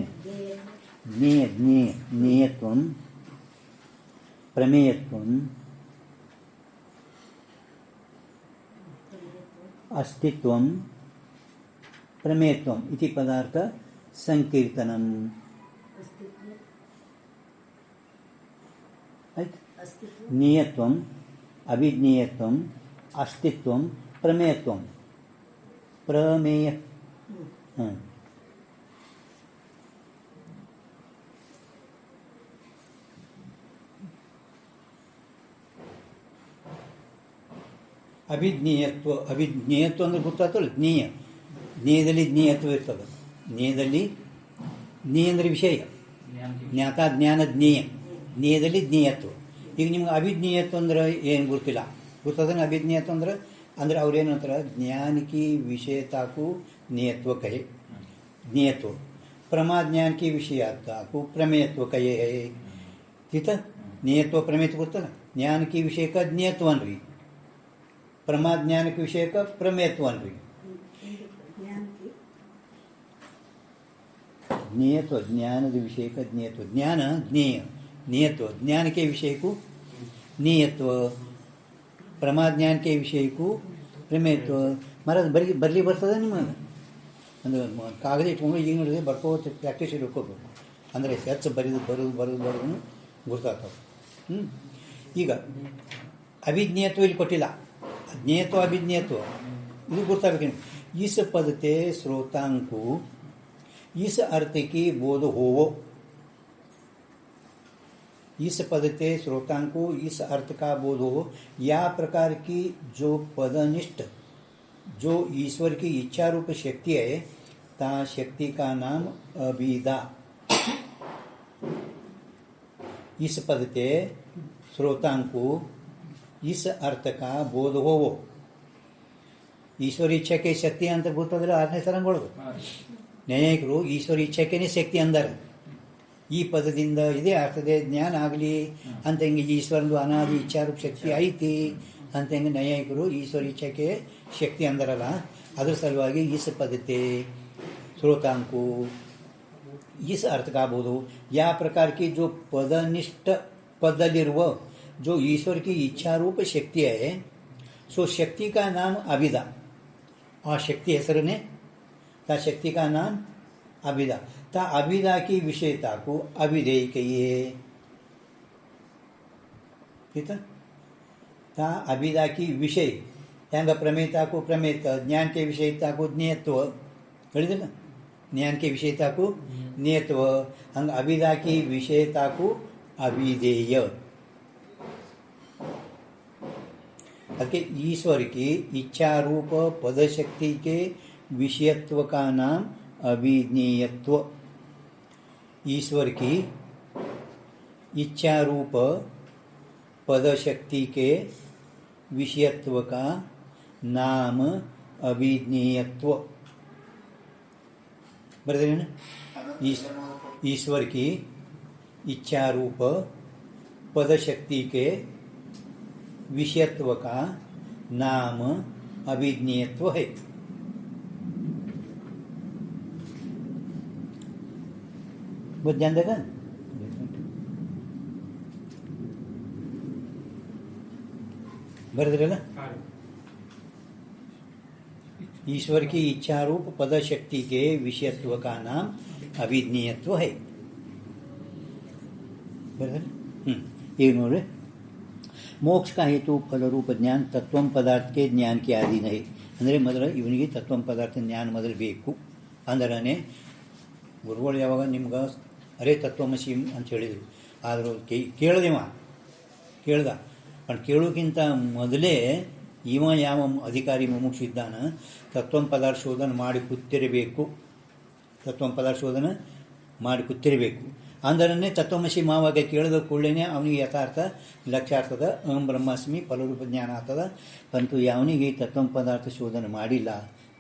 ಜ್ಞೇಯತ್ವಂ, ಪ್ರಮೇಯತ್ವಂ, ಅಸ್ತಿತ್ವಂ, ಪ್ರಮೇಯತ್ವಂ ಇತಿ ಪದಾರ್ಥ ಸಂಕೀರ್ತನಂ. ಆಯ್ತು. ಜ್ಞೇಯತ್ವಂ, ಅಭಿಜ್ಞೇಯತ್ವಂ, ಅಸ್ತಿತ್ವಂ, ಪ್ರಮೇಯತ್ವಂ. ಪ್ರಮೇಯ ಅಭಿಜ್ಞೇಯತ್ವ ಅಂದ್ರೆ ಗೊತ್ತಾಗ್ತಲ್ಲ. ಜ್ಞೇಯದಲ್ಲಿ ಜ್ಞೇಯತ್ವ ಇರ್ತದೆ. ಜ್ಞೇಯದಲ್ಲಿ ಜ್ಞೇಯ ಅಂದರೆ ವಿಷಯ, ಜ್ಞಾತ ಜ್ಞಾನ ಜ್ಞೇಯ. ಜ್ಞೇಯದಲ್ಲಿ ಜ್ಞೇಯತ್ವ. ಈಗ ನಿಮ್ಗೆ ಅಭಿಜ್ಞೇಯತ್ವ ಅಂದ್ರೆ ಏನು ಗೊತ್ತಿಲ್ಲ. ಗೊತ್ತಾದ್ರೆ ಅಭಿಜ್ಞೇಯತ್ವ ಅಂದ್ರೆ ಅವ್ರೇನು ಅಂತಾರೆ, ಜ್ಞಾನಿಕಿ ವಿಷಯತಾಕು ಜ್ಞೇಯತ್ವ ಕಹೆ ಜ್ಞೇಯತ್ವ, ಪ್ರಮಾಜ್ಞಾನ की विषयता को प्रमेयत्व कहे है. तिथं ज्ञेयत्व प्रमेयत्व ಗೊತ್ತಲ್ಲ. ಜ್ಞಾನ की विषय का ज्ञेयत्व ಅನ್ರಿ, ಪ್ರಮಾದ ಜ್ಞಾನಕ್ಕೆ ವಿಷಯಕ ಪ್ರಮೇಯತ್ವ ಅನ್ರಿ. ಜ್ಞೇಯತ್ವ ಜ್ಞಾನದ ವಿಷಯಕ ಜ್ಞೇಯತ್ವ. ಜ್ಞಾನ ಜ್ಞೇಯ, ಜ್ಞೇಯತ್ವ ಜ್ಞಾನಕ್ಕೆ ವಿಷಯಕ್ಕೂ ಜ್ಞೇಯತ್ವ, ಪ್ರಮಾದ ಜ್ಞಾನಕ್ಕೆ ವಿಷಯಕ್ಕೂ ಪ್ರಮೇಯತ್ವ. ಮರ ಬರಲಿ ಬರ್ತದೆ ನಿಮಗೆ ಅಂದ್ರೆ ಕಾಗದ ಇಟ್ಕೊಂಡು ಈಗ ನೋಡಿದ್ರೆ ಬರ್ಕೋತ ಪ್ರಾಕ್ಟೀಸ್ ಇಟ್ಕೋಬೇಕು. ಅಂದರೆ ಹೆಚ್ಚು ಬರೋದು ಗುರ್ತಾಗ್ತವೆ. ಈಗ ಅಭಿಜ್ಞೇಯತ್ವ ಇಲ್ಲಿ ಕೊಟ್ಟಿಲ್ಲ. ज्ञेयत्व अभिज्ञेयत्व ಇದು ಗೊತ್ತಾಗಬೇಕು. इस पद के श्रोतांग को इस अर्थ की बोध होवो. इस पद के श्रोतांग को इस अर्थ का बोध हो, या प्रकार की जो पदनिष्ठ जो ईश्वर की इच्छा रूप शक्ति है, ता शक्ति का नाम अभिदा. इस पद के श्रोतांग को इस अर्थ का बोध हो. ಈಶ್ವರ ಇಚ್ಛೆಗೆ ಶಕ್ತಿ ಅಂತ ಗೊತ್ತಾದ್ರೆ 6ನೇ ತರಂಗೊಳದು ನ್ಯಾಯಿಕರು ಈಶ್ವರ ಇಚ್ಛೆಗೆ ಶಕ್ತಿ ಅಂದಾರೆ. ಈ ಪದದಿಂದ ಇದೇ ಅರ್ಥದೇ ಜ್ಞಾನ ಆಗಲಿ ಅಂತ ಹೆಂಗೆ ಈಶ್ವರಂದು ಅನಾದಿ ಇಚ್ಛಾರೂಪ ಶಕ್ತಿ ಐತಿ ಅಂತ ಹೆಂಗೆ ನ್ಯಾಯಿಕರು ಈಶ್ವರ ಇಚ್ಛೆಗೆ ಶಕ್ತಿ ಅಂದಾರಲ್ಲ, ಅದ್ರ ಸಲುವಾಗಿ ಈಸ್ ಪದ್ಧತಿ श्रोतांको इस अर्थ का बोधो, या प्रकार की जो पदनिष्ठ पदलिर्व जो ईश्वर की इच्छा रूप शक्ति है, सो शक्ति का नाम अभिदा. आ शक्ति हेसरने ता शक्ति का नाम अभिदा. ता अभिदा की विषयता को अभिधेय कहिए. ता अभिदा की विषय ಹೆಂಗ ಪ್ರಮೇಯತಾ को प्रमेयता, ज्ञान के विषयता को ज्ञेयत्व ಹೇಳಿದಿಲ್ಲ. ज्ञान के विषयता को ज्ञेयत्व, हंग अभिदा की विषयता को अभिधेय. ಅದಕ್ಕೆ ईश्वर की इच्छा रूप पद शक्ति के विषयत्व का नाम अभिज्ञेयत्व. ईश्वर की इच्छा रूप पद शक्ति के विषयत्व का नाम अभिज्ञेयत्व. बरदे ना, ईश्वर की इच्छा रूप पद शक्ति के विषयत्व का नाम अभिज्ञेयत्व है. बहुत ध्यान देगा. बरदे ना, ईश्वर की इच्छा रूप पद शक्ति के विषयत्व का नाम अभिज्ञेयत्व है. ಈಗ ನೋಡ್ರಿ, ಮೋಕ್ಷ का हेतु फल रूप ज्ञान तत्वम पदार्थ के ज्ञान के अधीन है. ಅಂದರೆ ಮೊದಲು ಇವನಿಗೆ ತತ್ವಂ ಪದಾರ್ಥ ಜ್ಞಾನ ಮೊದಲು ಬೇಕು. ಅಂದರನೇ ಗುರುಗಳು ಯಾವಾಗ ನಿಮ್ಗೆ ಅರೇ ತತ್ವಮಸಿ ಅಂತ ಹೇಳಿದರು. ಆದರೂ ಕೇಳ್ದೇವ ಕೇಳ್ದ, ಬಟ್ ಕೇಳೋಕ್ಕಿಂತ ಮೊದಲೇ ಇವ ಯಾವ ಅಧಿಕಾರಿ ಮುಮುಕ್ಷು ಇದ್ದಾನ ತತ್ವಂ ಪದಾರ್ಥ ಶೋಧನ ಮಾಡಿ ಕೂತಿರಬೇಕು. ತತ್ವಂ ಪದಾರ್ಥ ಶೋಧನ ಮಾಡಿ ಕೂತಿರಬೇಕು. ಅಂದರನ್ನೇ ತತ್ವಮಸಿ ಮಾವಾಗ ಕೇಳಿದ ಕೂಡಲೇ ಅವನಿಗೆ ಯಥಾರ್ಥ ಲಕ್ಷ್ಯಾರ್ಥದ ಅಹಂ ಬ್ರಹ್ಮಾಸ್ಮಿ ಫಲರೂಪ ಜ್ಞಾನ ಆಗ್ತದ. ಪಂತು ಯಾವನಿಗೆ ತತ್ವಂ ಪದಾರ್ಥ ಶೋಧನೆ ಮಾಡಿಲ್ಲ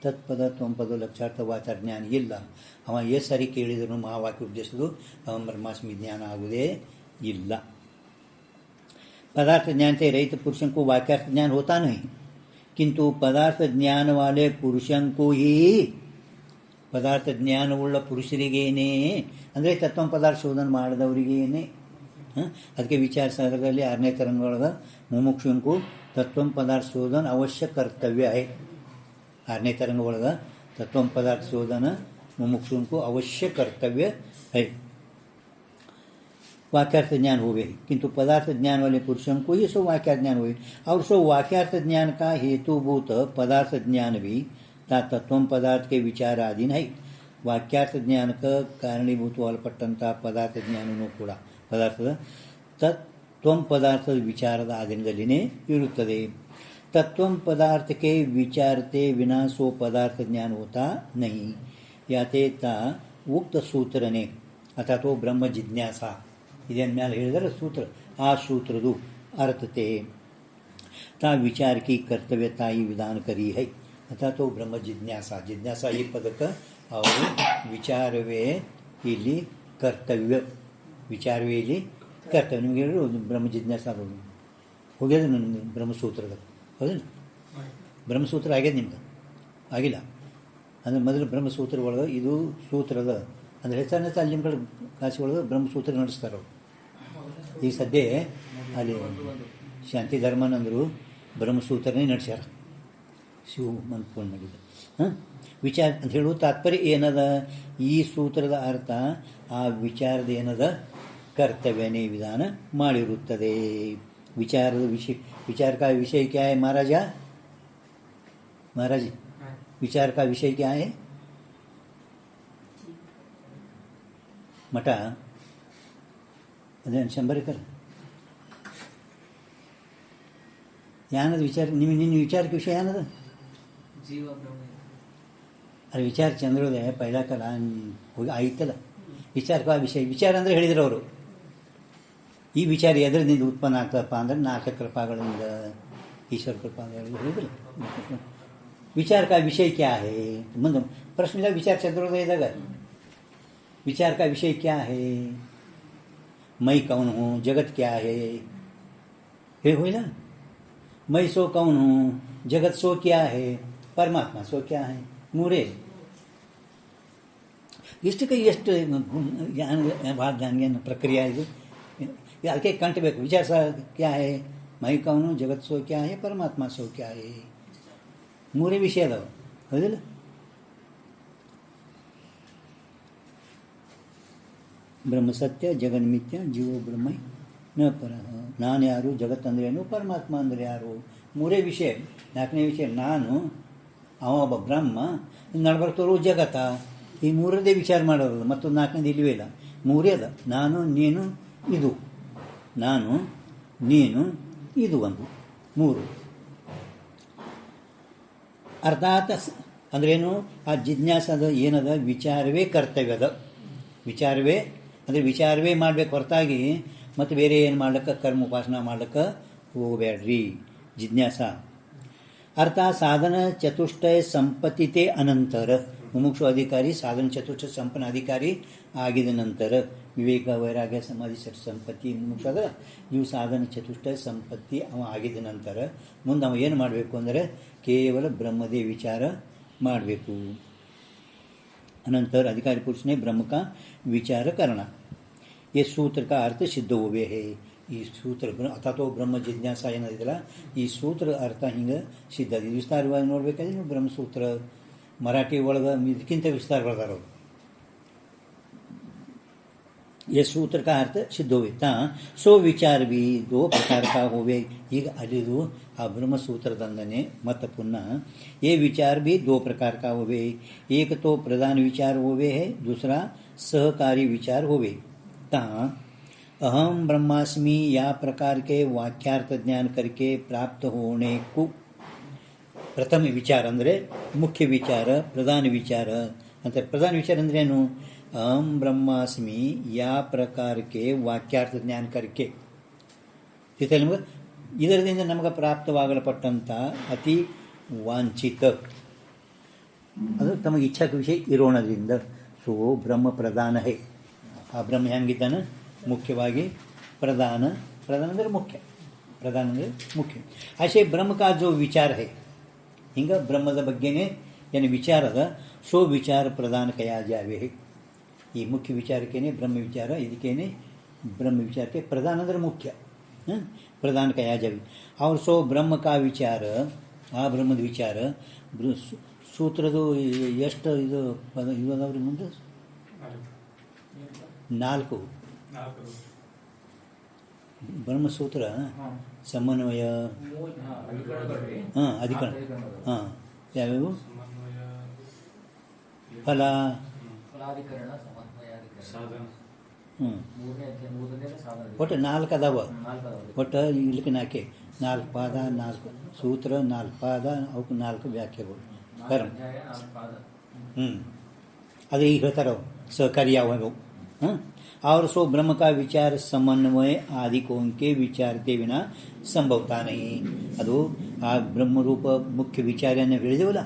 ತತ್ಪದ ತ್ವಂಪದ ಲಕ್ಷಾರ್ಥ ವಾಚಾರ ಜ್ಞಾನ ಇಲ್ಲ. ಅವ ಎಷ್ಟು ಸರಿ ಕೇಳಿದ್ರು ಮಹಾವಾಕ್ಯ ಉದ್ದೇಶದ್ದು ಅವನ ಬ್ರಹ್ಮಾಸ್ಮಿ ಜ್ಞಾನ ಆಗುವುದೇ ಇಲ್ಲ. पदार्थ ज्ञान से रहित पुरुषों को वाक्यार्थ ज्ञान होता नहीं, किंतु पदार्थ ज्ञान वाले पुरुषों को ही ಪದಾರ್ಥ ಜ್ಞಾನವುಳ್ಳ ಪುರುಷರಿಗೇನೆ ಅಂದರೆ ತತ್ವ ಪದಾರ್ಥ ಶೋಧನೆ ಮಾಡಿದವರಿಗೇನೆ. ಅದಕ್ಕೆ ವಿಚಾರ ಸಾಗರದಲ್ಲಿ 6ನೇ ತರಂಗದೊಳಗೆ ಮುಮುಕ್ಷುಂಕು ತತ್ವ ಪದಾರ್ಥ ಶೋಧನ ಅವಶ್ಯ ಕರ್ತವ್ಯ है. 6ನೇ ತರಂಗ ಒಳಗೆ तत्व पदार्थ शोधन मुमुक्षुओं अवश्य कर्तव्य है. वाक्यार्थ ज्ञान हुए, किंतु पदार्थ ज्ञान वाले पुरुषों को ही सो वाक्यार्थ ज्ञान हुए. और सो वाक्यार्थ ज्ञान का हेतुभूत पदार्थ ज्ञान भी तत्व पदार्थ के विचाराधीन है. वाक्यार्थ ज्ञान का कारणीभूत वालपಟ್ಟಂತ ಪದಾರ್ಥ ಜ್ಞಾನವೂ ಕೂಡ ಪದಾರ್ಥದ तत्व पदार्थ विचाರದ ಅಧೀನದಲ್ಲಿನೇ ಇರುತ್ತದೆ. तत्व पदार्थ के विचारते बिना सो पदार्थ ज्ञान होता नहीं. याते ता उक्त सूत्र ने अथा तो ब्रह्म जिज्ञासा ಇದನ್ನ ಮೇಲೆ ಹೇಳಿದರೆ सूत्र आ सूत्रದು अर्थते ता विचार की कर्तव्यता ही विधान करी है. अथा तो ब्रह्म जिज्ञासा जिज्ञासा ಈ ಪದಕ್ಕೆ ಅವರು ವಿಚಾರವೇ ಇಲ್ಲಿ ಕರ್ತವ್ಯ, ವಿಚಾರವೇ ಇಲ್ಲಿ ಕರ್ತವ್ಯ. ನಿಮಗೆ ಹೇಳಿದ್ರು ಬ್ರಹ್ಮ ಜಿಜ್ಞಾಸ ಹೋಗ್ಯದ ನನಗೆ ಬ್ರಹ್ಮಸೂತ್ರದ ಹೌದಿಲ್ಲ, ಬ್ರಹ್ಮಸೂತ್ರ ಆಗ್ಯದ ನಿಮ್ಗೆ ಆಗಿಲ್ಲ ಅಂದರೆ ಮೊದಲು ಬ್ರಹ್ಮಸೂತ್ರ ಒಳಗೆ ಇದು ಸೂತ್ರದ ಅಂದರೆ ಹೆಚ್ಚಾನೆಚ್ಚ ಅಲ್ಲಿ ನಿಮ್ಮ ಕಡೆ ಕಾಶಿ ಒಳಗೆ ಬ್ರಹ್ಮಸೂತ್ರ ನಡೆಸ್ತಾರೆ ಅವರು. ಈಗ ಸದ್ಯ ಅಲ್ಲಿ ಶಾಂತಿ ಧರ್ಮನಂದರು ಬ್ರಹ್ಮಸೂತ್ರನೇ ನಡೆಸ್ಯಾರ, ಶಿವ ಮಂತ್ಕೊಂಡು ಮಾಡಿದ್ದೆ. ವಿಚಾರ ಅಂತ ಹೇಳುವ ತಾತ್ಪರ್ಯ ಏನದ, ಈ ಸೂತ್ರದ ಅರ್ಥ ಆ ವಿಚಾರದ ಏನದ ಕರ್ತವ್ಯನೇ ವಿಧಾನ ಮಾಡಿರುತ್ತದೆ. विचार विषय विचार का विषय क्या है महाराजा? महाराज विचार का विषय क्या है? मठ अದೇ 100 कर ಏನದ ವಿಚಾರ ನಿನ್ನ ವಿಚಾರಕ್ಕೆ ವಿಷಯ ಏನದ? ಜೀವ ಬ್ರಹ್ಮ. ಅರೆ ವಿಚಾರ ಚಂದ್ರೋದಯ ಪೈಲಾ ಕಲ ಆಯ್ತಲ್ಲ. ವಿಚಾರಕ ವಿಷಯ ವಿಚಾರ ಅಂದರೆ ಹೇಳಿದ್ರು ಅವರು. ಈ ವಿಚಾರ ಎದರಿಂದ ಉತ್ಪನ್ನ ಆಗ್ತದಪ್ಪ ಅಂದರೆ 4 ಕೃಪಾಗಳಿಂದ, ಈಶ್ವರ ಕೃಪಾಗಳು ಹೇಳಿದ್ರು. विचार का विषय क्या है? ಮುಂದೆ ಪ್ರಶ್ನೆ ವಿಚಾರ ಚಂದ್ರೋದಯದಾಗ विचार का विषय क्या है? मैं कौन हूँ? जगत क्या है? हे हुई ना, मैं सो कौन हूँ? जगत सो क्या है? परमात्मा सो क्या है? ಮೂರೇ ಇಷ್ಟಕ್ಕೆ ಎಷ್ಟು ಭಾಳ ಜ್ಞಾನ ಪ್ರಕ್ರಿಯೆ ಇದು. ಅದಕ್ಕೆ ಕಂಟಬೇಕು. ವಿಚಾರ ಕ್ಯಾ ಹೇ? ಮೈ ಕೌನು, ಜಗತ್ ಸೋ ಕ್ಯಾ ಹೇ, ಪರಮಾತ್ಮ ಸೋ ಕ್ಯಾ ಹೇ. ಮೂರೇ ವಿಷಯ ಅದಾವ ಹೌದಿಲ್ಲ. ಬ್ರಹ್ಮ ಸತ್ಯ, ಜಗನ್ಮಿತ್ಯ, ಜೀವೋ ಬ್ರಹ್ಮ ನ ಪರ. ನಾನು ಯಾರು, ಜಗತ್ ಅಂದರೆ ಏನು, ಪರಮಾತ್ಮ ಅಂದರೆ ಯಾರು, ಮೂರೇ ವಿಷಯ. 4ನೇ ವಿಷಯ ನಾನು, ಅವ ಒಬ್ಬ ಬ್ರಹ್ಮ, ನಡ್ಬರ್ತವರು ಜಗತ್ತ. ಈ ಮೂರದೇ ವಿಚಾರ ಮಾಡೋದು, ಮತ್ತೊಂದು 4ನೇದು ಇಲ್ಲವೇ ಇಲ್ಲ. ಮೂರೇ ಅದ, ನಾನು ನೀನು ಇದು, ನಾನು ನೀನು ಇದು, ಒಂದು ಮೂರು. ಅರ್ಥಾತ್ ಅಂದ್ರೇನು, ಆ ಜಿಜ್ಞಾಸದ ಏನದ ವಿಚಾರವೇ ಕರ್ತವ್ಯದ. ವಿಚಾರವೇ ಅಂದರೆ ವಿಚಾರವೇ ಮಾಡಬೇಕು ಹೊರತಾಗಿ ಮತ್ತು ಬೇರೆ ಏನು ಮಾಡ್ಲಿಕ್ಕೆ ಕರ್ಮ ಉಪಾಸನ ಮಾಡ್ಲಿಕ್ಕೆ ಹೋಗಬೇಡ್ರಿ. ಜಿಜ್ಞಾಸ ಅರ್ಥಾತ್ ಸಾಧನ ಚತುಷ್ಟಯ ಸಂಪತ್ತಿತೆ ಅನಂತರ. ಮುಮುಕ್ಷು ಅಧಿಕಾರಿ ಸಾಧನ ಚತುಷ್ಟ ಸಂಪನ್ನ ಅಧಿಕಾರಿ ಆಗಿದ ನಂತರ ವಿವೇಕ ವೈರಾಗ್ಯ ಸಮಾಧಿ ಸಂಪತ್ತಿ ಮುಮುಕ್ಷ ಅದ. ಇವು ಸಾಧನ ಚತುಷ್ಟಯ ಸಂಪತ್ತಿ ಅವ ಆಗಿದ ನಂತರ ಮುಂದೆ ಅವ ಏನು ಮಾಡಬೇಕು ಅಂದರೆ ಕೇವಲ ಬ್ರಹ್ಮದೇ ವಿಚಾರ ಮಾಡಬೇಕು. अनंतर अधिकारी पुरुष ने ब्रह्म का विचार करना. ये सूत्र का अर्थ सिद्ध हुए है. ಈ ಸೂತ್ರ ಅಥ ತೋ ಬ್ರಹ್ಮ ಜಿಜ್ಞಾಸ ಏನದಿಲ್ಲ, ಈ ಸೂತ್ರ ಅರ್ಥ ಹಿಂಗೆ ಸಿದ್ಧ. ವಿಸ್ತಾರವಾಗಿ ನೋಡ್ಬೇಕಾದ್ರೆ ನೀವು ಬ್ರಹ್ಮಸೂತ್ರ ಮರಾಠಿ ಒಳಗೆ ಇದಕ್ಕಿಂತ ವಿಸ್ತಾರ ಬರ್ತಾರೆ ಅವರು. ये सूत्र का अर्थ सिद्ध हुए ता सो विचार भी 2 प्रकार का होवे. ಈಗ ಅಲ್ಲಿದು ಆ ಬ್ರಹ್ಮಸೂತ್ರದಂದನೆ ಮತ್ತು ಪುನಃ ये विचार भी 2 प्रकार का होवे. एक तो प्रधान विचार होवे है, दूसरा सहकारी विचार होवे. ता अहम ब्रह्मास्मि या प्रकार के वाक्यार्थ ज्ञान करके प्राप्त होने को प्रथम विचार ಅಂದರೆ ಮುಖ್ಯ ವಿಚಾರ, ಪ್ರಧಾನ ವಿಚಾರ ಅಂತ. ಪ್ರಧಾನ ವಿಚಾರ ಅಂದ್ರೆ ಏನು? अहम ब्रह्मास्मि या प्रकार के वाक्यार्थ ज्ञान करके ನಮಗೆ ಇದರಿಂದ ನಮಗೆ ಪ್ರಾಪ್ತವಾಗಲ್ಪಟ್ಟಂಥ ಅತಿ ವಾಂಛಿತ ಅದು ತಮಗೆ ಇಚ್ಛಾಕ ವಿಷಯ ಇರೋಣದಿಂದ. ಸೊ ಬ್ರಹ್ಮ ಪ್ರಧಾನ ಹೇ. ಆ ಬ್ರಹ್ಮ ಹೆಂಗಿದ್ದಾನೆ? ಮುಖ್ಯವಾಗಿ ಪ್ರಧಾನ. ಪ್ರಧಾನ ಅಂದರೆ ಮುಖ್ಯ. ಪ್ರಧಾನ ಅಂದರೆ ಮುಖ್ಯ. ಅಷ್ಟೇ ಬ್ರಹ್ಮ ಕಾ ಜೋ ವಿಚಾರ ಹೇ. ಹಿಂಗೆ ಬ್ರಹ್ಮದ ಬಗ್ಗೆನೇ ಏನು ವಿಚಾರದ ಸೋ ವಿಚಾರ ಪ್ರಧಾನ ಕಯಾ ಜಾವೆ ಹೇ. ಈ ಮುಖ್ಯ ವಿಚಾರಕ್ಕೇನೆ ಬ್ರಹ್ಮ ವಿಚಾರ, ಇದಕ್ಕೇನೆ ಬ್ರಹ್ಮ ವಿಚಾರಕ್ಕೆ ಪ್ರಧಾನ ಅಂದರೆ ಮುಖ್ಯ. ಪ್ರಧಾನ ಕಯಾ ಜಾವೆ. ಅವ್ರು ಸೋ ಬ್ರಹ್ಮ ಕಾ ವಿಚಾರ, ಆ ಬ್ರಹ್ಮದ ವಿಚಾರ ಸೂತ್ರದು ಎಷ್ಟು ಇದು ಅದಾವ್ರಿ ಮುಂದೆ? 4 ಬ್ರಹ್ಮಸೂತ್ರ. ಸಮನ್ವಯ, ಅಧಿಕರಣ. ಯಾವ್ಯಾವು? ಫಲ, ಒಟ್ಟು 4 ಅದಾವ. ಒಟ್ಟು ಇಲ್ಲಿಗೆ 4 ಪಾದ, 4 ಸೂತ್ರ, 4 ಪಾದ, ಅವಕ್ಕೆ 4 ವ್ಯಾಖ್ಯೆಗಳು. ಕರ್ಮ. ಅದೇ ಈಗ ಹೇಳ್ತಾರೆ ಸಹಕಾರಿ ಯಾವಾಗ. और सो ब्रह्म का विचार समन्वय आदि को उनके विचारते बिना संभवता नहीं. ಅದು ಆ ಬ್ರಹ್ಮರೂಪ ಮುಖ್ಯ ವಿಚಾರವನ್ನು ಹೇಳಿದೆವಲ್ಲ,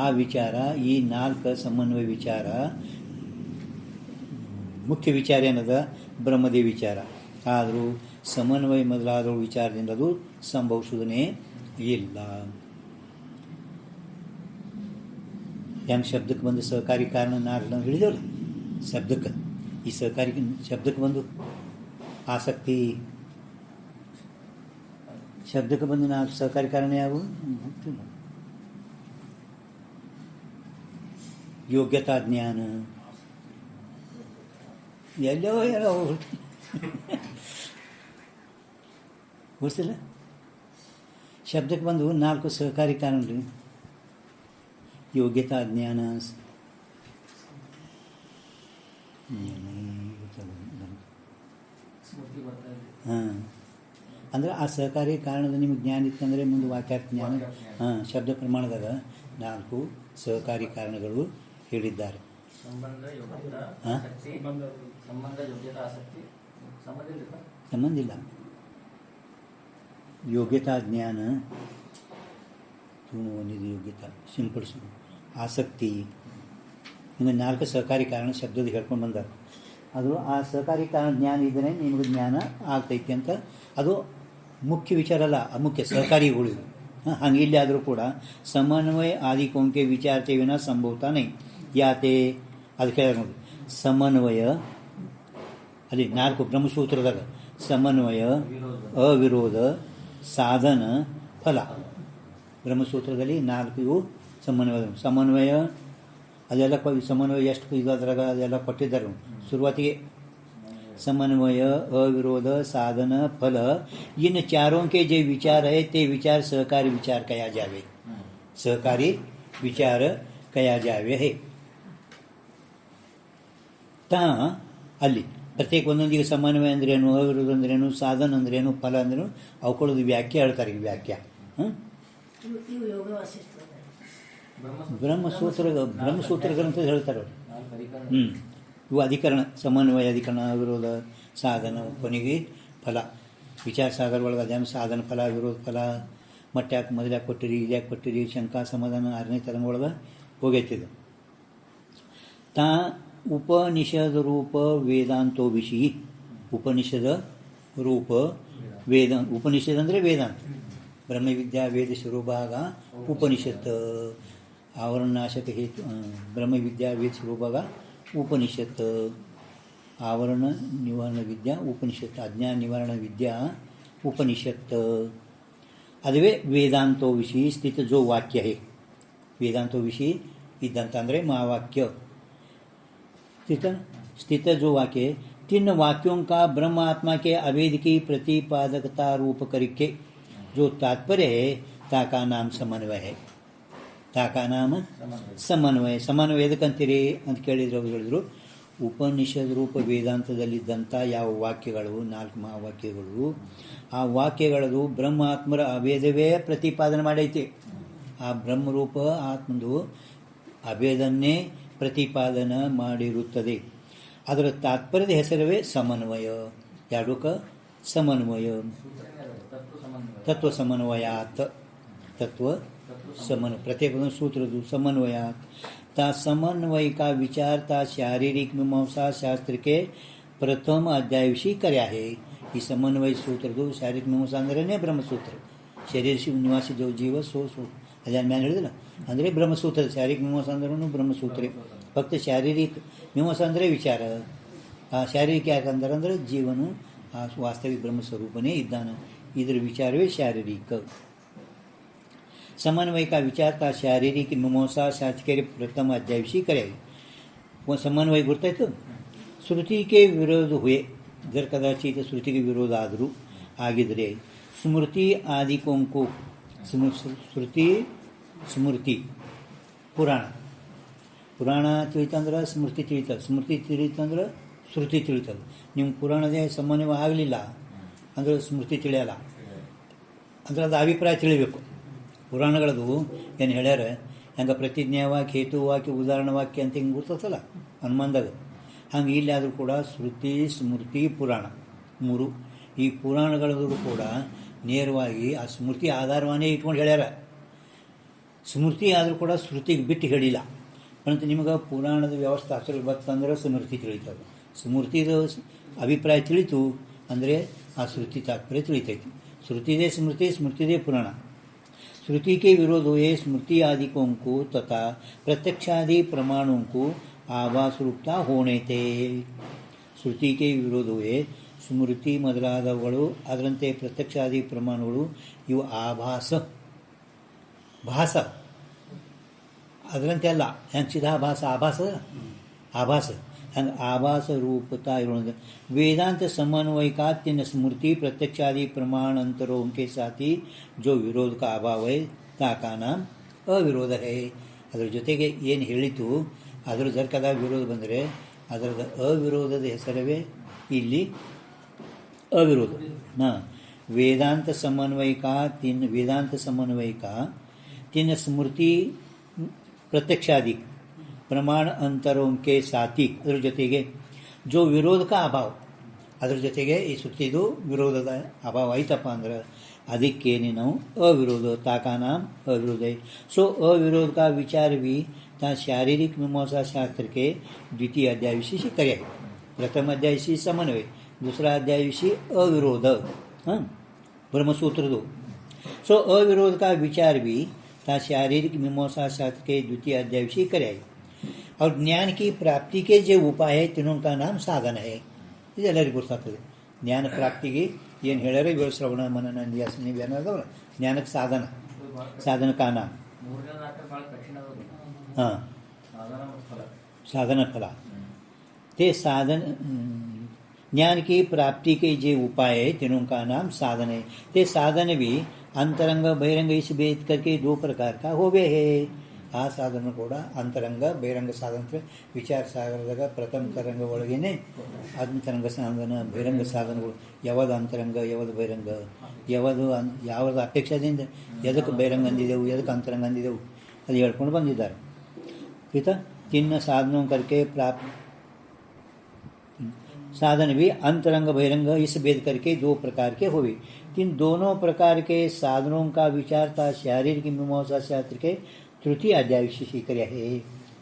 ಆ ವಿಚಾರ ಈ 4 ಸಮನ್ವಯ ವಿಚಾರ ಮುಖ್ಯ ವಿಚಾರ ಏನದ ಬ್ರಹ್ಮದೇ ವಿಚಾರ. ಆದರೂ ಸಮನ್ವಯ ಮೊದಲಾದ ವಿಚಾರದಿಂದ ಅದು ಸಂಭವಿಸುವುದೇ ಇಲ್ಲ. ಹೆಂಗೆ ಶಬ್ದಕ್ಕೆ ಬಂದು ಸಹಕಾರಿ ಕಾರಣ 4 ನಾವು ಹೇಳಿದೆವಲ್ಲ, ಶಬ್ದಕ್ಕೆ ಈ ಸಹಕಾರಿ ಶಬ್ದಕ್ಕೆ ಬಂದು ಆಸಕ್ತಿ, ಶಬ್ದಕ್ಕೆ ಬಂದು 4 ಸಹಕಾರಿ ಕಾರಣ ಯಾವುವು? ಯೋಗ್ಯತಾ ಜ್ಞಾನ, ಎಲ್ಲೋ ಗೊತ್ತಿಲ್ಲ. ಶಬ್ದಕ್ಕೆ ಬಂದು 4 ಸಹಕಾರಿ ಕಾರಣ ರೀ. ಯೋಗ್ಯತಾ ಜ್ಞಾನ, ಅಂದ್ರೆ ಆ ಸಹಕಾರಿ ಕಾರಣದ ನಿಮಗೆ ಜ್ಞಾನ ಇತ್ತಂದರೆ ಮುಂದೆ ವಾಕ್ಯಾರ್ಥ ಜ್ಞಾನ. ಶಬ್ದ ಪ್ರಮಾಣದಾಗ 4 ಸಹಕಾರಿ ಕಾರಣಗಳು ಹೇಳಿದ್ದಾರೆ. ಸಂಬಂಧ ಇಲ್ಲ. ಯೋಗ್ಯತಾ ಜ್ಞಾನ, ಒಂದಿದು ಯೋಗ್ಯತಾ ಸಿಂಪಡಿಸೋದು, ಆಸಕ್ತಿ, ಇನ್ನು 4 ಸಹಕಾರಿ ಕಾರಣ ಶಬ್ದದ ಹೇಳ್ಕೊಂಡು ಬಂದಾರೆ. ಅದು ಆ ಸಹಕಾರಿ ಕಾರಣ ಜ್ಞಾನ ಇದ್ದರೆ ನಿಮಗೆ ಜ್ಞಾನ ಆಗ್ತೈತಿ ಅಂತ. ಅದು ಮುಖ್ಯ ವಿಚಾರ ಅಲ್ಲ, ಮುಖ್ಯ ಸಹಕಾರಿಗಳು. ಹಂಗೆ ಇಲ್ಲಿ ಆದರೂ ಕೂಡ ಸಮನ್ವಯ ಆದಿ ಕೊಂಕೆ ವಿಚಾರತೆ ವಿನ ಸಂಭವತಾನೆ ಯಾತೆ. ಅದಕ್ಕೆ ಹೇಳ ನೋಡಿ, ಸಮನ್ವಯ ಅಲ್ಲಿ 4 ಬ್ರಹ್ಮಸೂತ್ರದಾಗ ಸಮನ್ವಯ, ಅವಿರೋಧ, ಸಾಧನ, ಫಲ. ಬ್ರಹ್ಮಸೂತ್ರದಲ್ಲಿ 4 ಇವು ಸಮನ್ವಯ. ಅದೆಲ್ಲ ಸಮನ್ವಯ ಎಷ್ಟು ಇದು ಅದ್ರಾಗ ಅದೆಲ್ಲ ಕೊಟ್ಟಿದ್ದಾರೆ ಶುರುವಾತಿಗೆ. समन्वय, अविरोध, साधन, फल, इन चारों के जो विचार है ते विचार सहकारी विचार कया जावे. सहकारी विचार कया जावे है. ತಾ ಅಲ್ಲಿ ಪ್ರತ್ಯೇಕ ಒಂದೊಂದಿಗೆ ಸಮನ್ವಯ ಅಂದ್ರೇನು, ಅವಿರೋಧ ಅಂದ್ರೇನು, ಸಾಧನ ಅಂದ್ರೇನು, ಫಲ ಅಂದ್ರೇನು, ಅವುಗಳದ್ದು ವ್ಯಾಖ್ಯೆ ಹೇಳ್ತಾರೆ. ಈ ವ್ಯಾಖ್ಯ ಬ್ರಹ್ಮಸೂತ್ರ ಗ್ರಂಥ ಹೇಳ್ತಾರೆ ಅವರು. ಇವು ಅಧಿಕರಣ, ಸಮನ್ವಯ ಅಧಿಕರಣ, ವಿರೋಧ, ಸಾಧನ, ಕೊನೆಗೆ ಫಲ. ವಿಚಾರ ಸಾಗರ ಒಳಗೆ ಅದೇ ಸಾಧನ ಫಲ, ವಿರೋಧ ಫಲ, ಮಟ್ಟ ಯಾಕೆ ಮೊದಲು ಕೊಟ್ಟಿರಿ, ಇದು ಯಾಕೆ ಕೊಟ್ಟಿರಿ, ಶಂಕಾ ಸಮಾಧಾನ 6ನೇ ತರಂಗ ಒಳಗೆ ಹೋಗೈತಿದು. ತಾ ಉಪನಿಷದ ರೂಪ ವೇದಾಂತೋ ವಿಷಿ. ಉಪನಿಷದ ರೂಪ ವೇದಾಂತ. ಉಪನಿಷದ್ ಅಂದರೆ ವೇದಾಂತ. ಬ್ರಹ್ಮವಿದ್ಯಾ ವೇದ ಸ್ವರೂಭಾಗ ಉಪನಿಷತ್. ಆವರಣನಾಶಕ ಹೇತು ಬ್ರಹ್ಮವಿದ್ಯಾ ವೇದ ಸ್ವರೂಭಾಗ ಉಪನಿಷತ್. आवरण निवारण विद्या उपनिषत्. अज्ञान निवारण विद्या उपनिषत्. अदवे वेदांतो विषय स्थित जो वाक्य है. वेदांतो विषय इद्दंत अंद्रे महावाक्य. स्थित जो वाक्य है, 3 वाक्यों का ब्रह्म आत्मा के अभेद की प्रतिपादकता रूप करके जो तात्पर्य है, ताका नाम समन्वय है. ताका नाम समन्वय. समन्वय ಎದಕ್ಕಂತೀರಿ ಅಂತ ಹೇಳಿದ್ರು. ಉಪನಿಷದ್ ರೂಪ ವೇದಾಂತದಲ್ಲಿದ್ದಂಥ ಯಾವ ವಾಕ್ಯಗಳು, 4 ಮಹಾವಾಕ್ಯಗಳು, ಆ ವಾಕ್ಯಗಳದು ಬ್ರಹ್ಮಾತ್ಮರ ಅಭೇದವೇ ಪ್ರತಿಪಾದನೆ ಮಾಡೈತಿ. ಆ ಬ್ರಹ್ಮರೂಪ ಆತ್ಮದು ಅಭೇದನ್ನೇ ಪ್ರತಿಪಾದನೆ ಮಾಡಿರುತ್ತದೆ. ಅದರ ತಾತ್ಪರ್ಯದ ಹೆಸರವೇ ಸಮನ್ವಯ. ಎರಡಕ್ಕ ಸಮನ್ವಯ. ತತ್ವ ಸಮನ್ವಯಾತ್. ತತ್ವ प्रत्येक सूत्र समन्वयात ता समन्वय का विचार ता शारीरिक मीमांसा शास्त्र के प्रथम अध्यायविषयी करे आहे. ಈ ಸಮನ್ವಯ ಸೂತ್ರದ್ದು ಶಾರೀರಿಕ ಮೀಮಾಂಸಾ ಅಂದ್ರೇ ಬ್ರಹ್ಮಸೂತ್ರ. ಶರೀರ ನಿವಾಸಿ जो ಜೀವ ಸೋ ಅದೇನು ಮ್ಯಾನ್ ಹೇಳಿದಿಲ್ಲ ಅಂದರೆ ಬ್ರಹ್ಮಸೂತ್ರ. ಶಾರೀರಿಕ ಮೀಮಾಂಸಾ ಅಂದ್ರೂ ಬ್ರಹ್ಮಸೂತ್ರ. ಫಕ್ತ ಶಾರೀರಿಕ ಮೀಮಾಂಸಾ ಅಂದರೆ ವಿಚಾರ. ಆ ಶಾರೀರಿಕ ಯಾಕಂದ್ರೆ ಅಂದರೆ ಜೀವನು ಆ ವಾಸ್ತವಿಕ ಬ್ರಹ್ಮಸ್ವರೂಪನೇ ಇದ್ದಾನೆ. ಇದರ ವಿಚಾರವೇ ಶಾರೀರಿಕ. समन्वय का विचार ता शारीरिक मीमांसा शास्त्र के प्रथम अध्याय विषयी करे. वो समन्वय ಗೊತ್ತಾಯ್ತು. ಶ್ರುತಿಗೆ ವಿರೋಧ ಹುಯೆ जर कदाचित श्रुतिಗೆ ವಿರೋಧ ಆದರೂ ಆಗಿದ್ರೆ ಸ್ಮೃತಿ ಆದಿಕೊಂಕು ಶ್ರುತಿ ಸ್ಮೃತಿ ಪುರಾಣ ತಿಳಿತಂದ್ರೆ ಸ್ಮೃತಿ ತಿಳಿತದೆ. ಸ್ಮೃತಿ ತಿಳಿತಂದ್ರೆ ಶ್ರುತಿ ತಿಳಿತದೆ. ನಿಮ್ಮ ಪುರಾಣದೇ ಸಮನ್ವಯ ಆಗಲಿಲ್ಲ ಅಂದ್ರೆ ಸ್ಮೃತಿ ತಿಳಿಯಲ್ಲ. ಅಂದ್ರೆ ಅದು ಅಭಿಪ್ರಾಯ ತಿಳಿಬೇಕು. ಪುರಾಣಗಳದು ಏನು ಹೇಳ್ಯಾರ ಹಂಗೆ ಪ್ರತಿಜ್ಞಾವಾಕ್ಯ ಹೇತುವಾಕ್ಯ ಉದಾಹರಣ ವಾಕ್ಯ ಅಂತ ಹಿಂಗೆ ಗುರ್ತದಲ್ಲ ಹನುಮಾನ್ದಾಗ. ಹಂಗೆ ಇಲ್ಲಾದರೂ ಕೂಡ ಶ್ರುತಿ ಸ್ಮೃತಿ ಪುರಾಣ ಮೂರು ಈ ಪುರಾಣಗಳಾದರೂ ಕೂಡ ನೇರವಾಗಿ ಆ ಸ್ಮೃತಿ ಆಧಾರವನ್ನೇ ಇಟ್ಕೊಂಡು ಹೇಳ್ಯಾರ. ಸ್ಮೃತಿ ಆದರೂ ಕೂಡ ಶ್ರುತಿಗೆ ಬಿಟ್ಟು ಹೇಳಿಲ್ಲ. ಪರಂತು ನಿಮಗೆ ಪುರಾಣದ ವ್ಯವಸ್ಥೆ ಅಸಲು ಬರ್ತಂದ್ರೆ ಸ್ಮೃತಿ ತಿಳಿತದೆ. ಸ್ಮೃತಿದ ಅಭಿಪ್ರಾಯ ತಿಳಿತು ಅಂದರೆ ಆ ಶ್ರುತಿ ತಾತ್ಪರ್ಯ ತಿಳಿತೈತಿ. ಶ್ರುತಿದೇ ಸ್ಮೃತಿ, ಸ್ಮೃತಿದೇ ಪುರಾಣ. श्रुति के विरोध हुए स्मृति आदिकों को तथा प्रत्यक्षादि प्रमाणों को आभास रूपता होने थे. ಶ್ರುತಿ ಕೆ ವಿರೋಧ ಹುಯೆ ಸ್ಮೃತಿ ಮೊದಲಾದವುಗಳು ಅದರಂತೆ ಪ್ರತ್ಯಕ್ಷಾದಿ ಪ್ರಮಾಣಗಳು ಇವು ಭಾಸ ಅದರಂತೆ ಅಲ್ಲ. ಹೆಂಗೆ ಚಿದಾಭಾಸ ಆಭಾಸ ಹಂಗೆ ಆಭಾಸ ರೂಪತಾ ಇರೋದು. वेदांत समन्वय का तीन स्मृति प्रत्यक्षादि प्रमाणांतरों के साथ ही जो विरोध का अभाव है ताका नाम अविरोध है. ಅದರ ಜೊತೆಗೆ ಏನು ಹೇಳಿತು ಅದರ ಜರ್ಕದ ವಿರೋಧ ಬಂದರೆ ಅದರದ ಅವಿರೋಧದ ಹೆಸರವೇ ಇಲ್ಲಿ ಅವಿರೋಧ. वेदांत समन्वय का तीन स्मृति प्रत्यक्षादि प्रमाण अंतरों के साथ ही ಅದರ ಜೊತೆಗೆ जो विरोध का अभाव ಅದರ ಜೊತೆಗೆ ಈ ಶ್ರುತಿದು ವಿರೋಧದ ಅಭಾವ ಐತಪ್ಪ ಅಂದ್ರೆ ಅದಕ್ಕೇನೆ ನಾವು अविरोध ताका नाम अविरोध है. सो अविरोध का विचार भी ता शारीरिक मीमांसा शास्त्र के द्वितीय अध्याय विषय करे. प्रथम अध्याय विषय समन्वय, दूसरा अध्याय विषय अविरोध ब्रह्मसूत्र दो. सो अविरोध का विचार भी ता शारीरिक मीमांसा शास्त्र के द्वितीय अध्याय विषय करे. और ज्ञान की प्राप्ति के जो उपाय है तीनों का नाम साधन है. ಇದೆಲ್ಲರಿಗೂ ಗೊತ್ತಾಗ್ತದೆ. ಜ್ಞಾನ ಪ್ರಾಪ್ತಿಗೆ ಏನು ಹೇಳ್ಯಾರ ಇವಾಗ ಶ್ರವಣ ಮನನ ನಿಧ್ಯಾಸನ ಇವೇನದವಲ್ಲ ಜ್ಞಾನಕ್ಕೆ ಸಾಧನ ಕಾನ ಹಾಂ साधन फला ते साधन ज्ञान की प्राप्ति के जो उपाय है तीनों का नाम साधन है. ते साधन भी अंतरंग बहिरंग इस भेद करके दो प्रकार का होवे है. ಆ ಸಾಧನ ಕೂಡ ಅಂತರಂಗ ಬಹಿರಂಗ ಸಾಧನ. ವಿಚಾರ ಸಾಗರದಾಗ ಪ್ರಥಮ ತರಂಗ ಒಳಗೇನೆ ಅಂತರಂಗ ಸಾಧನ ಬಹಿರಂಗ ಸಾಧನಗಳು. ಯಾವುದು ಅಂತರಂಗ ಯಾವುದು ಬಹಿರಂಗ, ಯಾವುದು ಅಪೇಕ್ಷದಿಂದ ಎದಕ್ಕೆ ಬಹಿರಂಗ ಅಂದಿದೆವು ಎದಕ್ಕೆ ಅಂತರಂಗ ಅಂದಿದೆವು ಅದು ಹೇಳ್ಕೊಂಡು ಬಂದಿದ್ದಾರೆ. ಆಯಿತಾ. ತಿನ್ನ ಸಾಧನों करके प्राप्त साधन भी अंतरंग बहिरंग इस भेद करके दो प्रकार के हुए. इन दोनों प्रकार के साधनों का विचार था शारीरिक मीमांसा शास्त्र के ತೃತೀಯ ಅಧ್ಯಾಯ ವಿಶೇಷೀಕರ್ಯ ಹೇ.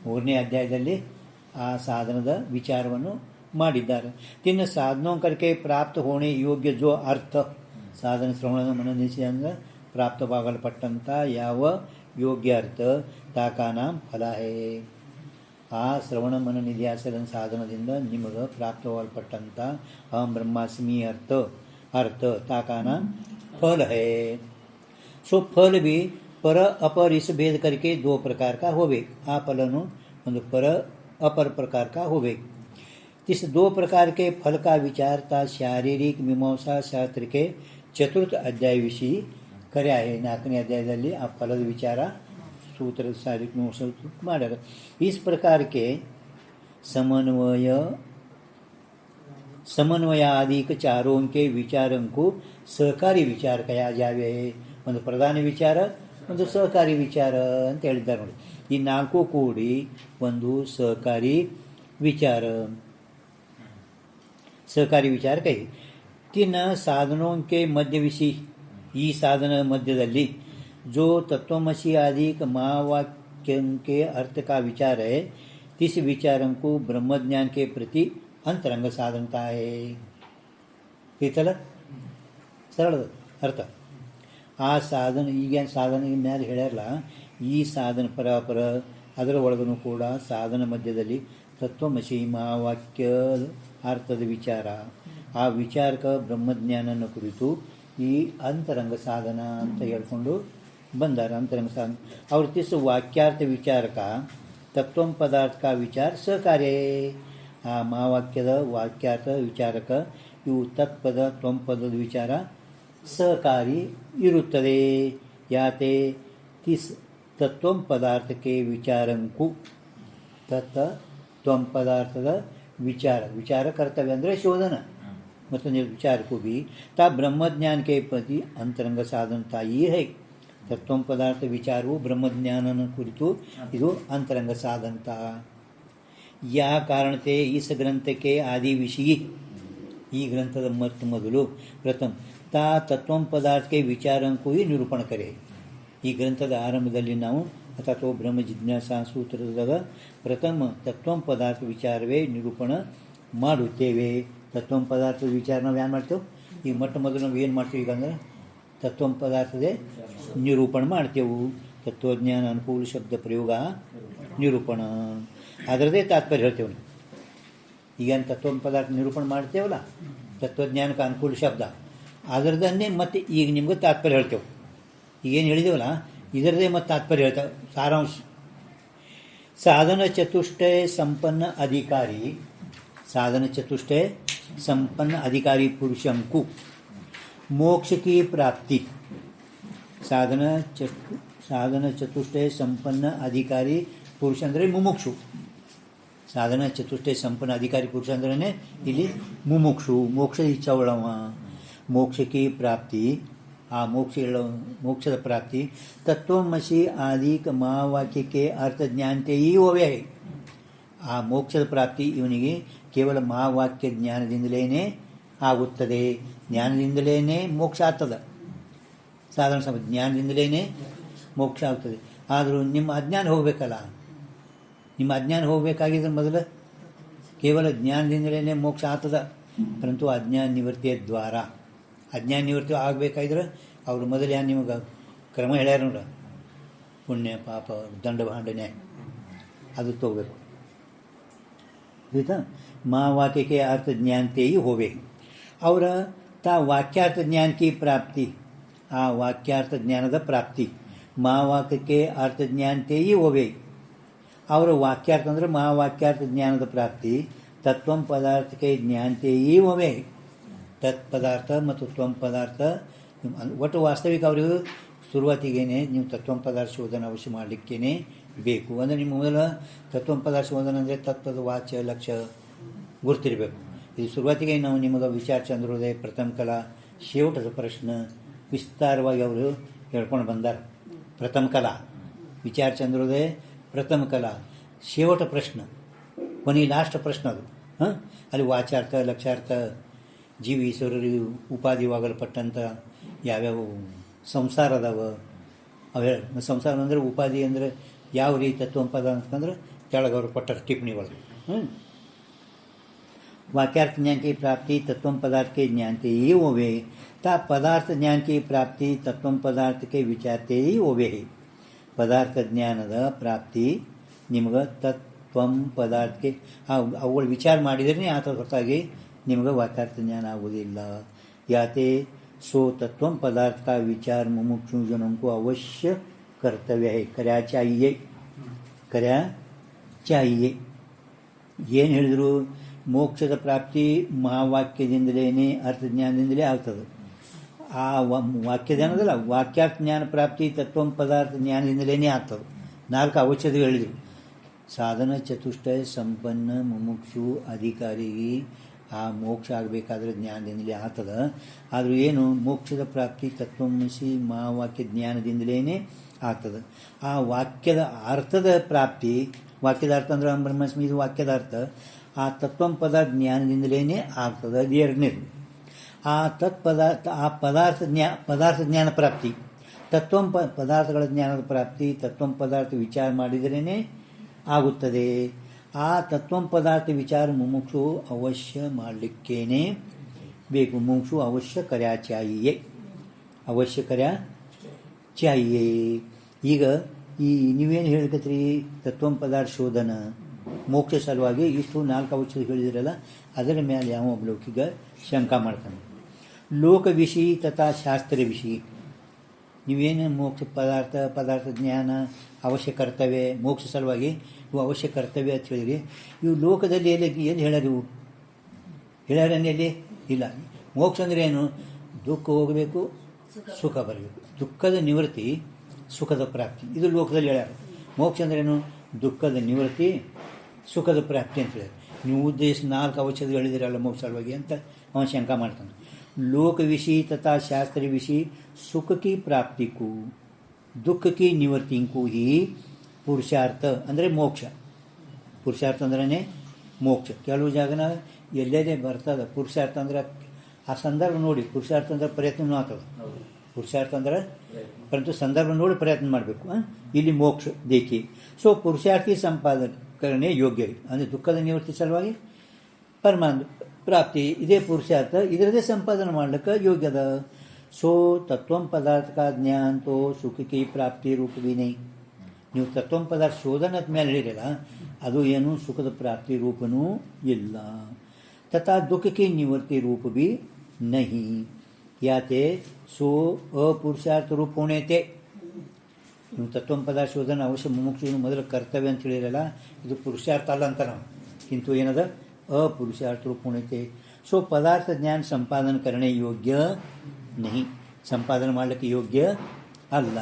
ಮೂರನೇ ಅಧ್ಯಾಯದಲ್ಲಿ ಆ ಸಾಧನದ ವಿಚಾರವನ್ನು ಮಾಡಿದ್ದಾರೆ. ತಿನ್ನ ಸಾಧನೋं करके प्राप्त होने योग्य जो अर्थ ಸಾಧನ ಶ್ರವಣ ಮನನಿಸಿದಂಗ ಪ್ರಾಪ್ತವಾಗಲ್ಪಟ್ಟಂಥ ಯಾವ ಯೋಗ್ಯ ಅರ್ಥ ತಾಕಾ ನಾಮ್ ಫಲ ಹೇ. ಆ ಶ್ರವಣ ಮನ ನಿಧ್ಯಾಸನ ಸಾಧನದಿಂದ ನಿಮಗೆ ಪ್ರಾಪ್ತವಾಗಲ್ಪಟ್ಟಂಥ ಅಹಂ ಬ್ರಹ್ಮಾಸ್ಮಿ ಅರ್ಥ ತಾಕಾ ನಾಮ್ ಫಲ ಹೇ. सो फल भी पर अपर इस भेद करके दो प्रकार का होवे. आ फलन ಒಂದು पर अपर प्रकार का होवे. इस दो प्रकार के फल का विचार था शारीरिक मीमांसा शास्त्र के चतुर्थ अध्याय विषय कर्या है. ನಾಲ್ಕನೇ ಅಧ್ಯಾಯದಲ್ಲಿ ಆ ಫಲದ ವಿಚಾರ सूत्र शारीरिक मीमांसा ಮಾಡ್ಯಾರ. इस प्रकार के समन्वयादिक चारों के विचारों को सहकारी विचार कहा जावे. ಒಂದು ಪ್ರಧಾನ ವಿಚಾರ ಒಂದು ಸಹಕಾರಿ ವಿಚಾರ ಅಂತ ಹೇಳಿದ್ದಾರೆ ನೋಡಿ. ಈ ನಾಲ್ಕು ಕೂಡಿ ಒಂದು ಸಹಕಾರಿ ವಿಚಾರ ಕೈ. ತಿನ್ನ ಸಾಧನೋಂ ಕೆ ಮಧ್ಯ ವಿಷಯ ಈ ಸಾಧನ ಮಧ್ಯದಲ್ಲಿ जो तत्वमसी आदि महावाक्यों के अर्थ का विचार है, इस विचारों को ब्रह्मज्ञान के प्रति अंतरंग साधनता है. ಇತಲ್ಲ ಸರಳ ಅರ್ಥ. ಆ ಸಾಧನ ಈಗೇನು ಸಾಧನ ಮೇಲೆ ಹೇಳ್ಯಾರಲ್ಲ, ಈ ಸಾಧನ ಪರಾಪರ ಅದರ ಒಳಗೂ ಕೂಡ ಸಾಧನ ಮಧ್ಯದಲ್ಲಿ ತತ್ವಮಸಿ ಮಹಾವಾಕ್ಯ ಅರ್ಥದ ವಿಚಾರ, ಆ ವಿಚಾರಕ ಬ್ರಹ್ಮಜ್ಞಾನನ ಕುರಿತು ಈ ಅಂತರಂಗ ಸಾಧನ ಅಂತ ಹೇಳ್ಕೊಂಡು ಬಂದಾರ. ಅಂತರಂಗ ಸಾಧನ ಅವ್ರ ತಿಸ್ ವಾಕ್ಯಾರ್ಥ ವಿಚಾರಕ ತತ್ವಂ ಪದಾರ್ಥ ವಿಚಾರ ಸಹಕಾರ್ಯ. ಆ ಮಹಾವಾಕ್ಯದ ವಾಕ್ಯಾರ್ಥ ವಿಚಾರಕ ಇವು ತತ್ಪದ ತ್ವಂಪದದ ವಿಚಾರ ಸಹಕಾರಿ ಇರುತ್ತದೆ. ಯಾತೆ ತಿಸ್ ತತ್ವಂ ಪದಾರ್ಥಕ್ಕೆ ವಿಚಾರಂಕು ತತ್ವ ತ್ವಂ ಪದಾರ್ಥದ ವಿಚಾರ ಕರ್ತವ್ಯ ಅಂದರೆ ಶೋಧನ ಮತ್ತೊಂದು ವಿಚಾರಕ್ಕೂ भी ತಾ ಬ್ರಹ್ಮಜ್ಞಾನ के प्रति ಅಂತರಂಗ ಸಾಧನತಾ ಈ है. ತತ್ವಂ ಪದಾರ್ಥ ವಿಚಾರವು ಬ್ರಹ್ಮಜ್ಞಾನನ ಕುರಿತು ಇದು ಅಂತರಂಗ ಸಾಧನತಾ. ಯಾ ಕಾರಣತೆ ಇಸ್ ಗ್ರಂಥಕ್ಕೆ ಆದಿ ವಿಷಯ, ಈ ಗ್ರಂಥದ ಮೊದಲು ಪ್ರಥಮ ತಾ ತತ್ವಂ ಪದಾರ್ಥಕ್ಕೆ ವಿಚಾರಂಕೂ ನಿರೂಪಣ ಕರೆ. ಈ ಗ್ರಂಥದ ಆರಂಭದಲ್ಲಿ ನಾವು ಅಥವಾ ಬ್ರಹ್ಮ ಜಿಜ್ಞಾಸಾ ಸೂತ್ರದಾಗ ಪ್ರಥಮ ತತ್ವಂ ಪದಾರ್ಥ ವಿಚಾರವೇ ನಿರೂಪಣ ಮಾಡುತ್ತೇವೆ. ತತ್ವಂ ಪದಾರ್ಥದ ವಿಚಾರ ನಾವು ಏನು ಮಾಡ್ತೇವೆ? ಈಗ ಮೊದಲು ನಾವು ಏನು ಮಾಡ್ತೀವಿ? ಈಗ ಅಂದರೆ ತತ್ವಂ ಪದಾರ್ಥದೇ ನಿರೂಪಣೆ ಮಾಡ್ತೇವೆ. ತತ್ವಜ್ಞಾನ ಅನುಕೂಲ ಶಬ್ದ ಪ್ರಯೋಗ ನಿರೂಪಣ ಅದರದೇ ತಾತ್ಪರ್ಯ ಹೇಳ್ತೇವೆ. ಈಗೇನು ತತ್ವಂ ಪದಾರ್ಥ ನಿರೂಪಣೆ ಮಾಡ್ತೇವಲ್ಲ, ತತ್ವಜ್ಞಾನಕ್ಕೆ ಅನುಕೂಲ ಶಬ್ದ ಅದರದನ್ನೇ ಮತ್ತೆ ಈಗ ನಿಮ್ಗೆ ತಾತ್ಪರ್ಯ ಹೇಳ್ತೇವೆ. ಈಗೇನು ಹೇಳಿದೇವಲ್ಲ ಇದರದೇ ಮತ್ತು ತಾತ್ಪರ್ಯ ಹೇಳ್ತೇವೆ. ಸಾರಾಂಶ ಸಾಧನ ಚತುಷ್ಟಯ ಸಂಪನ್ನ ಅಧಿಕಾರಿ, साधन चतुष्टय संपन्न अधिकारी पुरुषं को मोक्ष की प्राप्ति. साधन चतुष्टय संपन्न अधिकारी पुरुष ಅಂದರೆ ಮುಮುಕ್ಷು. ಸಾಧನ ಚತುಷ್ಟಯ ಸಂಪನ್ನ ಅಧಿಕಾರಿ ಪುರುಷ ಅಂದ್ರೆ ಇಲ್ಲಿ ಮುಮುಕ್ಷು, ಮೋಕ್ಷದ ಇಚ್ಛಾವುಳ್ಳವ. ಮೋಕ್ಷಕ್ಕೆ ಪ್ರಾಪ್ತಿ, ಆ ಮೋಕ್ಷದ ಪ್ರಾಪ್ತಿ ತತ್ವಮಸಿ ಆದಿ ಮಹಾವಾಕ್ಯಕ್ಕೆ ಅರ್ಥ ಜ್ಞಾನತೆ ಈ ಹೋವೆ. ಆ ಮೋಕ್ಷದ ಪ್ರಾಪ್ತಿ ಇವನಿಗೆ ಕೇವಲ ಮಹಾವಾಕ್ಯ ಜ್ಞಾನದಿಂದಲೇ ಆಗುತ್ತದೆ. ಜ್ಞಾನದಿಂದಲೇ ಮೋಕ್ಷ ಆಗ್ತದೆ. ಸಾಧಾರಣ ಜ್ಞಾನದಿಂದಲೇ ಮೋಕ್ಷ ಆಗ್ತದೆ. ಆದರೂ ನಿಮ್ಮ ಅಜ್ಞಾನ ಹೋಗಬೇಕಲ್ಲ. ನಿಮ್ಮ ಅಜ್ಞಾನ ಹೋಗಬೇಕಾಗಿದ್ರೆ ಮೊದಲು ಕೇವಲ ಜ್ಞಾನದಿಂದಲೇ ಮೋಕ್ಷ ಆಗ್ತದೆ. ಪರಂತು ಅಜ್ಞಾನ ನಿವೃತ್ತಿಯ ದ್ವಾರ. ಅಜ್ಞಾನ ನಿವೃತ್ತಿ ಆಗಬೇಕಾದ್ರೆ ಅವರು ಮೊದಲು ಏನು ನಿಮಗೆ ಕ್ರಮ ಹೇಳ್ಯಾರ ನೋಡ, ಪುಣ್ಯ ಪಾಪ ದಂಡ ಭಾಂಡನೆ ಅದು ತಗೋಬೇಕು. ಆಯಿತಾ? महावाक्य अर्थ ज्ञानते ही होवे. और ता वाक्यार्थ ज्ञान की प्राप्ति, आ वाक्यार्थ ज्ञानದ ಪ್ರಾಪ್ತಿ महावाक्य अर्थ ज्ञानते ही होवे. और वाक्यार्थ ಅಂದರೆ महावाक्यार्थ ज्ञानದ ಪ್ರಾಪ್ತಿ ತತ್ವಂ ಪದಾರ್ಥಕ್ಕೆ ಜ್ಞಾನತೆ ही होवे. ತತ್ಪದಾರ್ಥ ಮತ್ತು ತ್ವಂ ಪದಾರ್ಥ ಒಟ್ಟು ವಾಸ್ತವಿಕ ಅವರಿಗೂ ಶುರುವಾತಿಗೇನೆ ನೀವು ತತ್ವಂ ಪದಾರ್ಥ ಶೋಧನ ಅವಶ್ಯ ಮಾಡಲಿಕ್ಕೇನೆ ಬೇಕು. ಅಂದರೆ ನಿಮ್ಮ ಮೊದಲ ತತ್ವಂ ಪದಾರ್ಥ ಶೋಧನ ಅಂದರೆ ತತ್ವದ ವಾಚ್ಯ ಲಕ್ಷ್ಯ ಗುರ್ತಿರಬೇಕು. ಇದು ಶುರುವಾತಿಗೆ ನಾವು ನಿಮಗೆ ವಿಚಾರ ಚಂದ್ರೋದಯ ಪ್ರಥಮ ಕಲಾ ಶೇವಟದ ಪ್ರಶ್ನೆ ವಿಸ್ತಾರವಾಗಿ ಅವರು ಹೇಳ್ಕೊಂಡು ಬಂದಾರ. ಪ್ರಥಮ ಕಲಾ ವಿಚಾರ ಚಂದ್ರೋದಯ ಪ್ರಥಮ ಕಲಾ ಶೇವಟ ಪ್ರಶ್ನೆ ಕೊನೆ ಲಾಸ್ಟ್ ಪ್ರಶ್ನೆ ಅದು. ಅಲ್ಲಿ ವಾಚಾರ್ಥ ಲಕ್ಷ್ಯಾರ್ಥ ಜೀವ ಈಶ್ವರರಿಗೆ ಉಪಾಧಿವಾಗಲ್ಪಟ್ಟಂಥ ಯಾವ್ಯಾವ ಸಂಸಾರ ಅದಾವ ಅವು ಹೇಳಿ. ಸಂಸಾರ ಅಂದರೆ ಉಪಾಧಿ ಅಂದರೆ ಯಾವ ರೀತಿ ತತ್ವ ಪದ ಅಂತಂದ್ರೆ ಕೆಳಗವ್ರು ಕೊಟ್ಟಾರ ಟಿಪ್ಪಣಿ ಒಳಗೆ. वाक्यार्थ ज्ञान की प्राप्ति तत्व पदार्थ के ज्ञानते ही होवे. ता पदार्थ ज्ञान की प्राप्ति तत्व पदार्थ के विचारते ही होवे. पदार्थ ज्ञानದ ಪ್ರಾಪ್ತಿ ನಿಮಗೆ ತತ್ವ ಪದಾರ್ಥಕ್ಕೆ ಅವುಗಳು ವಿಚಾರ ಮಾಡಿದ್ರೆ ಆತ ಹೊರತಾಗಿ ನಿಮಗೆ ವಾಕ್ಯಾರ್ಥ ಜ್ಞಾನ ಆಗುವುದಿಲ್ಲ. ಯಾತೆ सो तत्व पदार्थ का विचार मुमुक्षु जनों को अवश्य कर्तव्य है. कर्या चाहिए. ಏನು ಹೇಳಿದ್ರು? ಮೋಕ್ಷದ ಪ್ರಾಪ್ತಿ ಮಹಾವಾಕ್ಯದಿಂದಲೇ ಅರ್ಥಜ್ಞಾನದಿಂದಲೇ ಆಗ್ತದೆ. ಆ ವಾಕ್ಯಜ್ಞಾನದಲ್ಲ ವಾಕ್ಯಾರ್ಥ ಜ್ಞಾನ ಪ್ರಾಪ್ತಿ ತತ್ವ ಪದಾರ್ಥ ಜ್ಞಾನದಿಂದಲೇ ಆಗ್ತದೆ. 4 ಅವಶ್ಯಕತೆ ಹೇಳಿದರು. ಸಾಧನ ಚತುಷ್ಟಯ ಸಂಪನ್ನ ಮುಮುಕ್ಷು ಅಧಿಕಾರಿಗೆ ಆ ಮೋಕ್ಷ ಆಗಬೇಕಾದ್ರೆ ಜ್ಞಾನದಿಂದಲೇ ಆಗ್ತದೆ. ಆದರೂ ಏನು ಮೋಕ್ಷದ ಪ್ರಾಪ್ತಿ ತತ್ವಮಸಿ ಮಹಾವಾಕ್ಯ ಜ್ಞಾನದಿಂದಲೇ ಆಗ್ತದೆ. ಆ ವಾಕ್ಯದ ಅರ್ಥದ ಪ್ರಾಪ್ತಿ, ವಾಕ್ಯದ ಅರ್ಥ ಅಂದ್ರೆ ಬ್ರಹ್ಮಸ್ಮಿ ಇದು ವಾಕ್ಯದ ಅರ್ಥ, ಆ ತತ್ವ ಪದಾರ್ಥ ಜ್ಞಾನದಿಂದಲೇ ಆಗ್ತದೆ. ಅದು ಎರಡನೇದು. ಆ ಪದಾರ್ಥ ಜ್ಞಾನ ಪ್ರಾಪ್ತಿ ತತ್ವಂ ಪದಾರ್ಥಗಳ ಜ್ಞಾನದ ಪ್ರಾಪ್ತಿ ತತ್ವಂ ಪದಾರ್ಥ ವಿಚಾರ ಮಾಡಿದರೇ ಆಗುತ್ತದೆ. ಆ ತತ್ವಂ ಪದಾರ್ಥ ವಿಚಾರ ಮುಮುಕ್ಷು ಅವಶ್ಯ ಮಾಡಲಿಕ್ಕೇನೆ ಬೇಕು. ಮುಮುಕ್ಷು ಅವಶ್ಯ ಕರ್ಯಾ ಚಾಹಿಯೇ, ಅವಶ್ಯ ಕರ್ಯಾ ಚಾಹಿಯೇ. ಈಗ ಈ ನೀವೇನು ಹೇಳ್ಕತ್ರಿ, ತತ್ವಂ ಪದಾರ್ಥ ಶೋಧನ ಮೋಕ್ಷ ಸಲುವಾಗಿ ಇಷ್ಟು 4 ಅವಶ್ಯ ಹೇಳಿದಿರಲ್ಲ, ಅದರ ಮೇಲೆ ಯಾವ ಲೌಕಿಕ ಶಂಕಾ ಮಾಡ್ತಾನೆ. ಲೋಕ ವಿಷಯ ತಥಾ ಶಾಸ್ತ್ರ ವಿಷಯ, ನೀವೇನು ಮೋಕ್ಷ ಪದಾರ್ಥ ಜ್ಞಾನ ಅವಶ್ಯ ಕರ್ತವ್ಯ, ಮೋಕ್ಷ ಸಲುವಾಗಿ ಇವು ಅವಶ್ಯ ಕರ್ತವ್ಯ ಅಂತ ಹೇಳಿರಿ. ಇವು ಲೋಕದಲ್ಲಿ ಎಲ್ಲಿ ಹೇಳ್ಯಾರ? ಇವು ಹೇಳ್ಯಾರನ್ನೆಲ್ಲಿ ಇಲ್ಲ. ಮೋಕ್ಷ ಅಂದರೆ ಏನು? ದುಃಖ ಹೋಗಬೇಕು, ಸುಖ ಬರಬೇಕು. ದುಃಖದ ನಿವೃತ್ತಿ, ಸುಖದ ಪ್ರಾಪ್ತಿ, ಇದು ಲೋಕದಲ್ಲಿ ಹೇಳ್ಯಾರ. ಮೋಕ್ಷ ಅಂದ್ರೇನು? ದುಃಖದ ನಿವೃತ್ತಿ, ಸುಖದ ಪ್ರಾಪ್ತಿ ಅಂತ ಹೇಳ್ಯಾರ. ನೀವು ಉದ್ದೇಶ 4 ಅವಶ್ಯದ ಹೇಳಿದಿರಲ್ಲ ಮೋಕ್ಷ ಸಲುವಾಗಿ ಅಂತ ಅವನು ಶಂಕ ಮಾಡ್ತಾನೆ. लोक विषय तथा शास्त्र विषय सुख की प्राप्ति को दुख की निवृत्ति को ही पुरुषार्थ ಅಂದರೆ ಮೋಕ್ಷ. ಪುರುಷಾರ್ಥ ಅಂದ್ರೆ ಮೋಕ್ಷ. ಕೆಲವು ಜಾಗನ ಎಲ್ಲೆಲ್ಲೇ ಬರ್ತದೆ ಪುರುಷಾರ್ಥ ಅಂದ್ರೆ ಆ ಸಂದರ್ಭ ನೋಡಿ. ಪುರುಷಾರ್ಥ ಅಂದ್ರೆ ಪ್ರಯತ್ನವೂ ಆಗ್ತದೆ. ಪುರುಷಾರ್ಥ ಅಂದ್ರೆ ಪರಂತು ಸಂದರ್ಭ ನೋಡಿ ಪ್ರಯತ್ನ ಮಾಡಬೇಕು. ಇಲ್ಲಿ ಮೋಕ್ಷ ದೇಖಿ. ಸೊ ಪುರುಷಾರ್ಥಿ ಸಂಪಾದನೆ ಯೋಗ್ಯ ಅಂದರೆ ದುಃಖದ ನಿವೃತ್ತಿ ಸಲುವಾಗಿ ಪರಮಾನಂದ ಪ್ರಾಪ್ತಿ ಇದೇ ಪುರುಷಾರ್ಥ, ಇದರದೇ ಸಂಪಾದನೆ ಮಾಡ್ಲಿಕ್ಕೆ ಯೋಗ್ಯದ. ಸೋ ತತ್ವಂ ಪದಾರ್ಥ ಕಾ ಜ್ಞಾನ ತೋ ಸುಖ ಕಿ ಪ್ರಾಪ್ತಿ ರೂಪ भी नहीं. ನೀವು ತತ್ವಂ ಪದಾರ್ಥ ಶೋಧನದ ಮೇಲೆ ಹೇಳಿರಲ್ಲ, ಅದು ಏನು ಸುಖದ ಪ್ರಾಪ್ತಿ ರೂಪನೂ ಇಲ್ಲ. ತಥಾ ದುಃಖ ಕಿ ನಿವೃತ್ತಿ ರೂಪ भी नहीं. ಯಾತೆ ಸೋ ಅಪುರುಷಾರ್ಥ ರೂಪ ಹೋಣೇತೆ. ನೀವು ತತ್ವಂ ಪದಾರ್ಥ ಶೋಧನ ಅವಶ್ಯ ಮುಮುಕ್ಷು ಮೊದಲು ಕರ್ತವ್ಯ ಅಂತ ಹೇಳಿರಲ್ಲ, ಇದು ಪುರುಷಾರ್ಥ ಅಲ್ಲ ಅಂತ ನಾವು. किंतु ಏನದ ಅಪುರುಷಾರ್ಥ ರೂಪ ಹೋಣೇತೆ. ಸೊ ಪದಾರ್ಥ ಜ್ಞಾನ ಸಂಪಾದನೆ ಕರಣೆ ಯೋಗ್ಯ नहीं, ಸಂಪಾದನೆ ಮಾಡಲಿಕ್ಕೆ ಯೋಗ್ಯ ಅಲ್ಲ.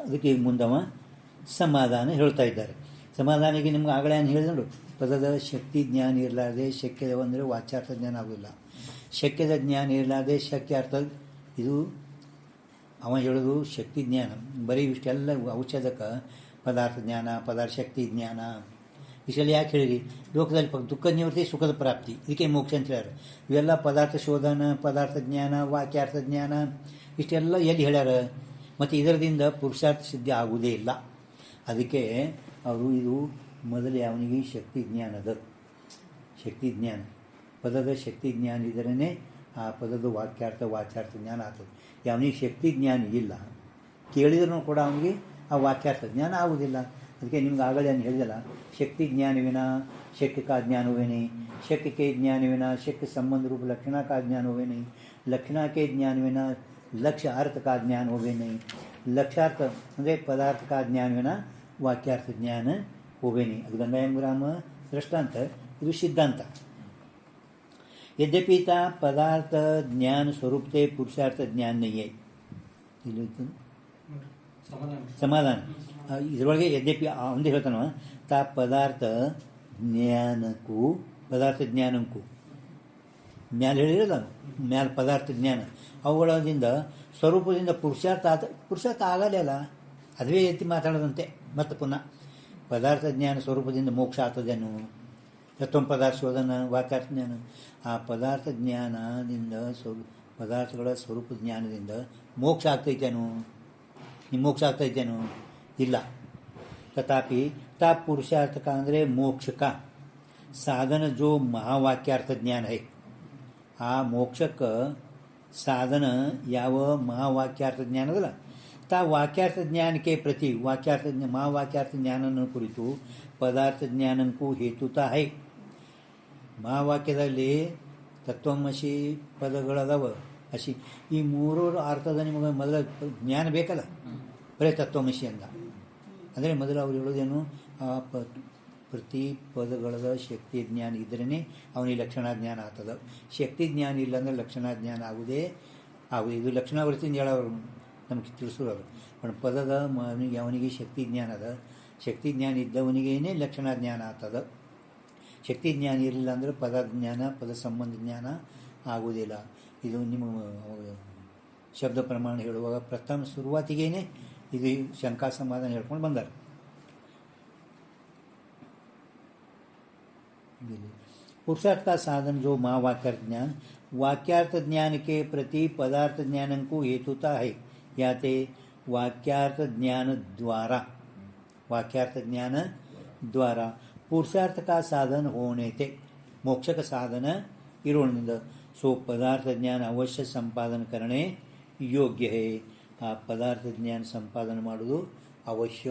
ಅದಕ್ಕೆ ಈಗ ಮುಂದವ ಸಮಾಧಾನ ಹೇಳ್ತಾ ಇದ್ದಾರೆ. ಸಮಾಧಾನಿಗೆ ನಿಮ್ಗೆ ಆಗಲೇ ಏನು ಹೇಳಿದ್ರು, ಪದದ ಶಕ್ತಿ ಜ್ಞಾನ ಇರಲಾರ್ದೆ ಶಕ್ಯದ ಅಂದರೆ ವಾಚ್ಯಾರ್ಥ ಜ್ಞಾನ ಆಗೋದಿಲ್ಲ. ಶಕ್ಯದ ಜ್ಞಾನ ಇರಲಾರ್ದೆ ಶಕ್ಯಾರ್ಥ, ಇದು ಅವ ಹೇಳೋದು ಶಕ್ತಿ ಜ್ಞಾನ. ಬರೀ ಇಷ್ಟೆಲ್ಲ ಔಷಧಕ್ಕೆ ಪದಾರ್ಥ ಜ್ಞಾನ, ಪದಾರ್ಥ ಶಕ್ತಿ ಜ್ಞಾನ ಇಷ್ಟೆಲ್ಲ ಯಾಕೆ ಹೇಳಿರಿ? ಲೋಕದಲ್ಲಿ ದುಃಖ ನಿವೃತ್ತಿ, ಸುಖದ ಪ್ರಾಪ್ತಿ, ಇದಕ್ಕೆ ಮೋಕ್ಷ ಅಂತ ಹೇಳ್ಯಾರ. ಇವೆಲ್ಲ ಪದಾರ್ಥ ಶೋಧನ, ಪದಾರ್ಥ ಜ್ಞಾನ, ವಾಕ್ಯಾರ್ಥ ಜ್ಞಾನ ಇಷ್ಟೆಲ್ಲ ಎಲ್ಲಿ ಹೇಳ್ಯಾರ? ಮತ್ತು ಇದರದಿಂದ ಪುರುಷಾರ್ಥ ಸಿದ್ಧಿ ಆಗುವುದೇ ಇಲ್ಲ. ಅದಕ್ಕೆ ಅವರು ಇದು ಮೊದಲೇ ಅವನಿಗೆ ಶಕ್ತಿ ಜ್ಞಾನದ ಶಕ್ತಿ ಜ್ಞಾನ, ಪದದ ಶಕ್ತಿ ಜ್ಞಾನ ಇದ್ದರೇ ಆ ಪದದ ವಾಕ್ಯಾರ್ಥ ವಾಚಾರ್ಥ ಜ್ಞಾನ ಆಗ್ತದೆ. ಅವನಿಗೆ ಶಕ್ತಿ ಜ್ಞಾನ ಇಲ್ಲ, ಕೇಳಿದ್ರೂ ಕೂಡ ಅವನಿಗೆ ಆ ವಾಕ್ಯಾರ್ಥ ಜ್ಞಾನ ಆಗುವುದಿಲ್ಲ. ಅದಕ್ಕೆ ನಿಮ್ಗೆ ಆಗಲೇ ನಾನು ಹೇಳಿದಲ್ಲ, शक्ति ज्ञान विना शक्य का ज्ञान हुए नहीं, शक्य के ज्ञान विना शक्य संबंध रूप लक्षणा का ज्ञान हुए नहीं, लक्षणा के ज्ञान विना लक्ष्य अर्थ का ज्ञान हुए नहीं, लक्ष्यार्थ ಅಂದರೆ ಪದಾರ್ಥ का ज्ञान विना वाक्यार्थ ज्ञान हुए नहीं. ಅದು ಗಂಗಾಯಂಗ್ರಾಮ ದೃಷ್ಟಾಂತ, ಇದು ಸಿದ್ಧಾಂತ. यद्यपि ता पदार्थ ज्ञान स्वरूप से पुरुषार्थ ज्ञान नहीं है. ಇಲ್ಲಿ ಸಮಾಧಾನ ಇದರೊಳಗೆ ಯದ್ಯಪಿ ಒಂದೇ ಹೇಳ್ತಾನ, ತಾ ಪದಾರ್ಥ ಜ್ಞಾನಕ್ಕೂ ಪದಾರ್ಥ ಜ್ಞಾನಕ್ಕೂ ಮ್ಯಾಲೆ ಹೇಳಿರಲ್ಲ, ಮ್ಯಾಲೆ ಪದಾರ್ಥ ಜ್ಞಾನ ಅವುಗಳಿಂದ ಸ್ವರೂಪದಿಂದ ಪುರುಷಾರ್ಥ ಆಗಲೇ ಅಲ್ಲ. ಅದುವೇ ಎತ್ತಿ ಮಾತಾಡೋದಂತೆ. ಮತ್ತು ಪುನಃ ಪದಾರ್ಥ ಜ್ಞಾನ ಸ್ವರೂಪದಿಂದ ಮೋಕ್ಷ ಆಗ್ತದೇನು? ತತ್ವ ಪದಾರ್ಥ ಶೋಧನ ವಾಕ್ಯಾರ್ಥ ಜ್ಞಾನ, ಆ ಪದಾರ್ಥ ಜ್ಞಾನದಿಂದ ಪದಾರ್ಥಗಳ ಸ್ವರೂಪ ಜ್ಞಾನದಿಂದ ಮೋಕ್ಷ ಆಗ್ತೈತೇನು? ನಿಮ್ಮ ಮೋಕ್ಷ ಆಗ್ತೈತೇನು? ಇಲ್ಲ. तथापि ता पुरुषार्थ का ಅಂದರೆ मोक्ष का साधन जो महावाक्यार्थ ज्ञान है, ಆ ಮೋಕ್ಷಕ್ಕೆ ಸಾಧನ ಯಾವ ಮಹಾವಾಕ್ಯಾರ್ಥ ಜ್ಞಾನ ಅದಲ್ಲ, ತಾ ವಾಕ್ಯಾರ್ಥ ಜ್ಞಾನಕ್ಕೆ ಪ್ರತಿ ಮಹಾವಾಕ್ಯಾರ್ಥ ಜ್ಞಾನನ ಕುರಿತು ಪದಾರ್ಥ ಜ್ಞಾನಕ್ಕೂ ಹೇತುತಾ ಹೈ. ಮಹಾವಾಕ್ಯದಲ್ಲಿ ತತ್ವಮಸಿ ಪದಗಳದಾವ, ಅಸಿ ಈ ಮೂರು ಅರ್ಥದ ನಿಮಗೆ ಮೊದಲ ಜ್ಞಾನ ಬೇಕಲ್ಲ. ಬರೀ ತತ್ವಮಸಿ ಅಂದ ಅಂದರೆ ಮೊದಲು ಅವ್ರು ಹೇಳೋದೇನು, ಆ ಪ್ರತಿ ಪದಗಳದ ಶಕ್ತಿ ಜ್ಞಾನ ಇದ್ರೇ ಅವನಿಗೆ ಲಕ್ಷಣ ಜ್ಞಾನ ಆಗ್ತದೆ. ಶಕ್ತಿ ಜ್ಞಾನ ಇಲ್ಲ ಅಂದರೆ ಲಕ್ಷಣ ಜ್ಞಾನ ಆಗುವುದೇ ಆಗುವುದು. ಇದು ಲಕ್ಷಣ ವೃತ್ತಿಯಿಂದ ಹೇಳೋರು ನಮಗೆ ತಿಳಿಸೋರು. ಪದದ ಅವನಿಗೆ ಶಕ್ತಿ ಜ್ಞಾನ ಅದ, ಶಕ್ತಿ ಜ್ಞಾನ ಇದ್ದವನಿಗೇನೆ ಲಕ್ಷಣ ಜ್ಞಾನ ಆಗ್ತದೆ. ಶಕ್ತಿ ಜ್ಞಾನ ಇರಲಿಲ್ಲ ಅಂದರೆ ಪದ ಜ್ಞಾನ, ಪದ ಸಂಬಂಧ ಜ್ಞಾನ ಆಗುವುದಿಲ್ಲ. ಇದು ನಿಮ್ಮ ಶಬ್ದ ಪ್ರಮಾಣ ಹೇಳುವಾಗ ಪ್ರಥಮ ಶುರುವಾತಿಗೇನೆ ಇದು ಶಂಕಾ ಸಮಾಧಾನ ಹೇಳ್ಕೊಂಡು ಬಂದಾರೆ. पुरुषार्थ का साधन जो महावाक्यार्थ ज्ञान वाक्यार्थ ज्ञान के प्रति पदार्थ ज्ञान को हेतुता है. याते ವಾಕ್ಯಾರ್ಥ ಜ್ಞಾನ द्वारा वाक्यार्थ ज्ञान द्वारा पुरुषार्थ का साधन होने थे मोक्ष का साधन इरोणिंद सो पदार्थ ज्ञान अवश्य संपादन करने योग्य है आ पदार्थ ज्ञान संपादन ಮಾಡುವುದು ಅವಶ್ಯ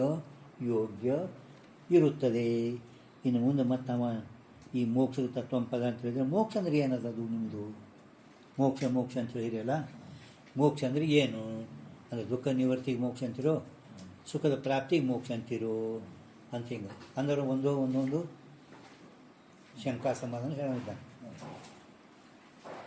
ಯೋಗ್ಯ ಇರುತ್ತದೆ. ಇನ್ನು ಮುಂದೆ ಮತ್ತವ ಈ ಮೋಕ್ಷದ ತತ್ವ ಪದ ಅಂತ ಹೇಳಿದ್ರೆ ಮೋಕ್ಷ ಅಂದರೆ ಏನದು ನಿಮ್ಮದು ಮೋಕ್ಷ ಮೋಕ್ಷ ಅಂತ ಹೇಳಿರಲ್ಲ ಮೋಕ್ಷ ಅಂದರೆ ಏನು ಅಂದರೆ ದುಃಖ ನಿವರ್ತಿಗೆ ಮೋಕ್ಷ ಅಂತಿರೋ ಸುಖದ ಪ್ರಾಪ್ತಿಗೆ ಮೋಕ್ಷ ಅಂತಿರೋ ಅಂತ ಹಿಂಗೆ ಅಂದ್ರೆ ಒಂದೊಂದು ಶಂಕಾ ಸಮಾಧಾನ ಹೇಳಿದ್ದಾನೆ.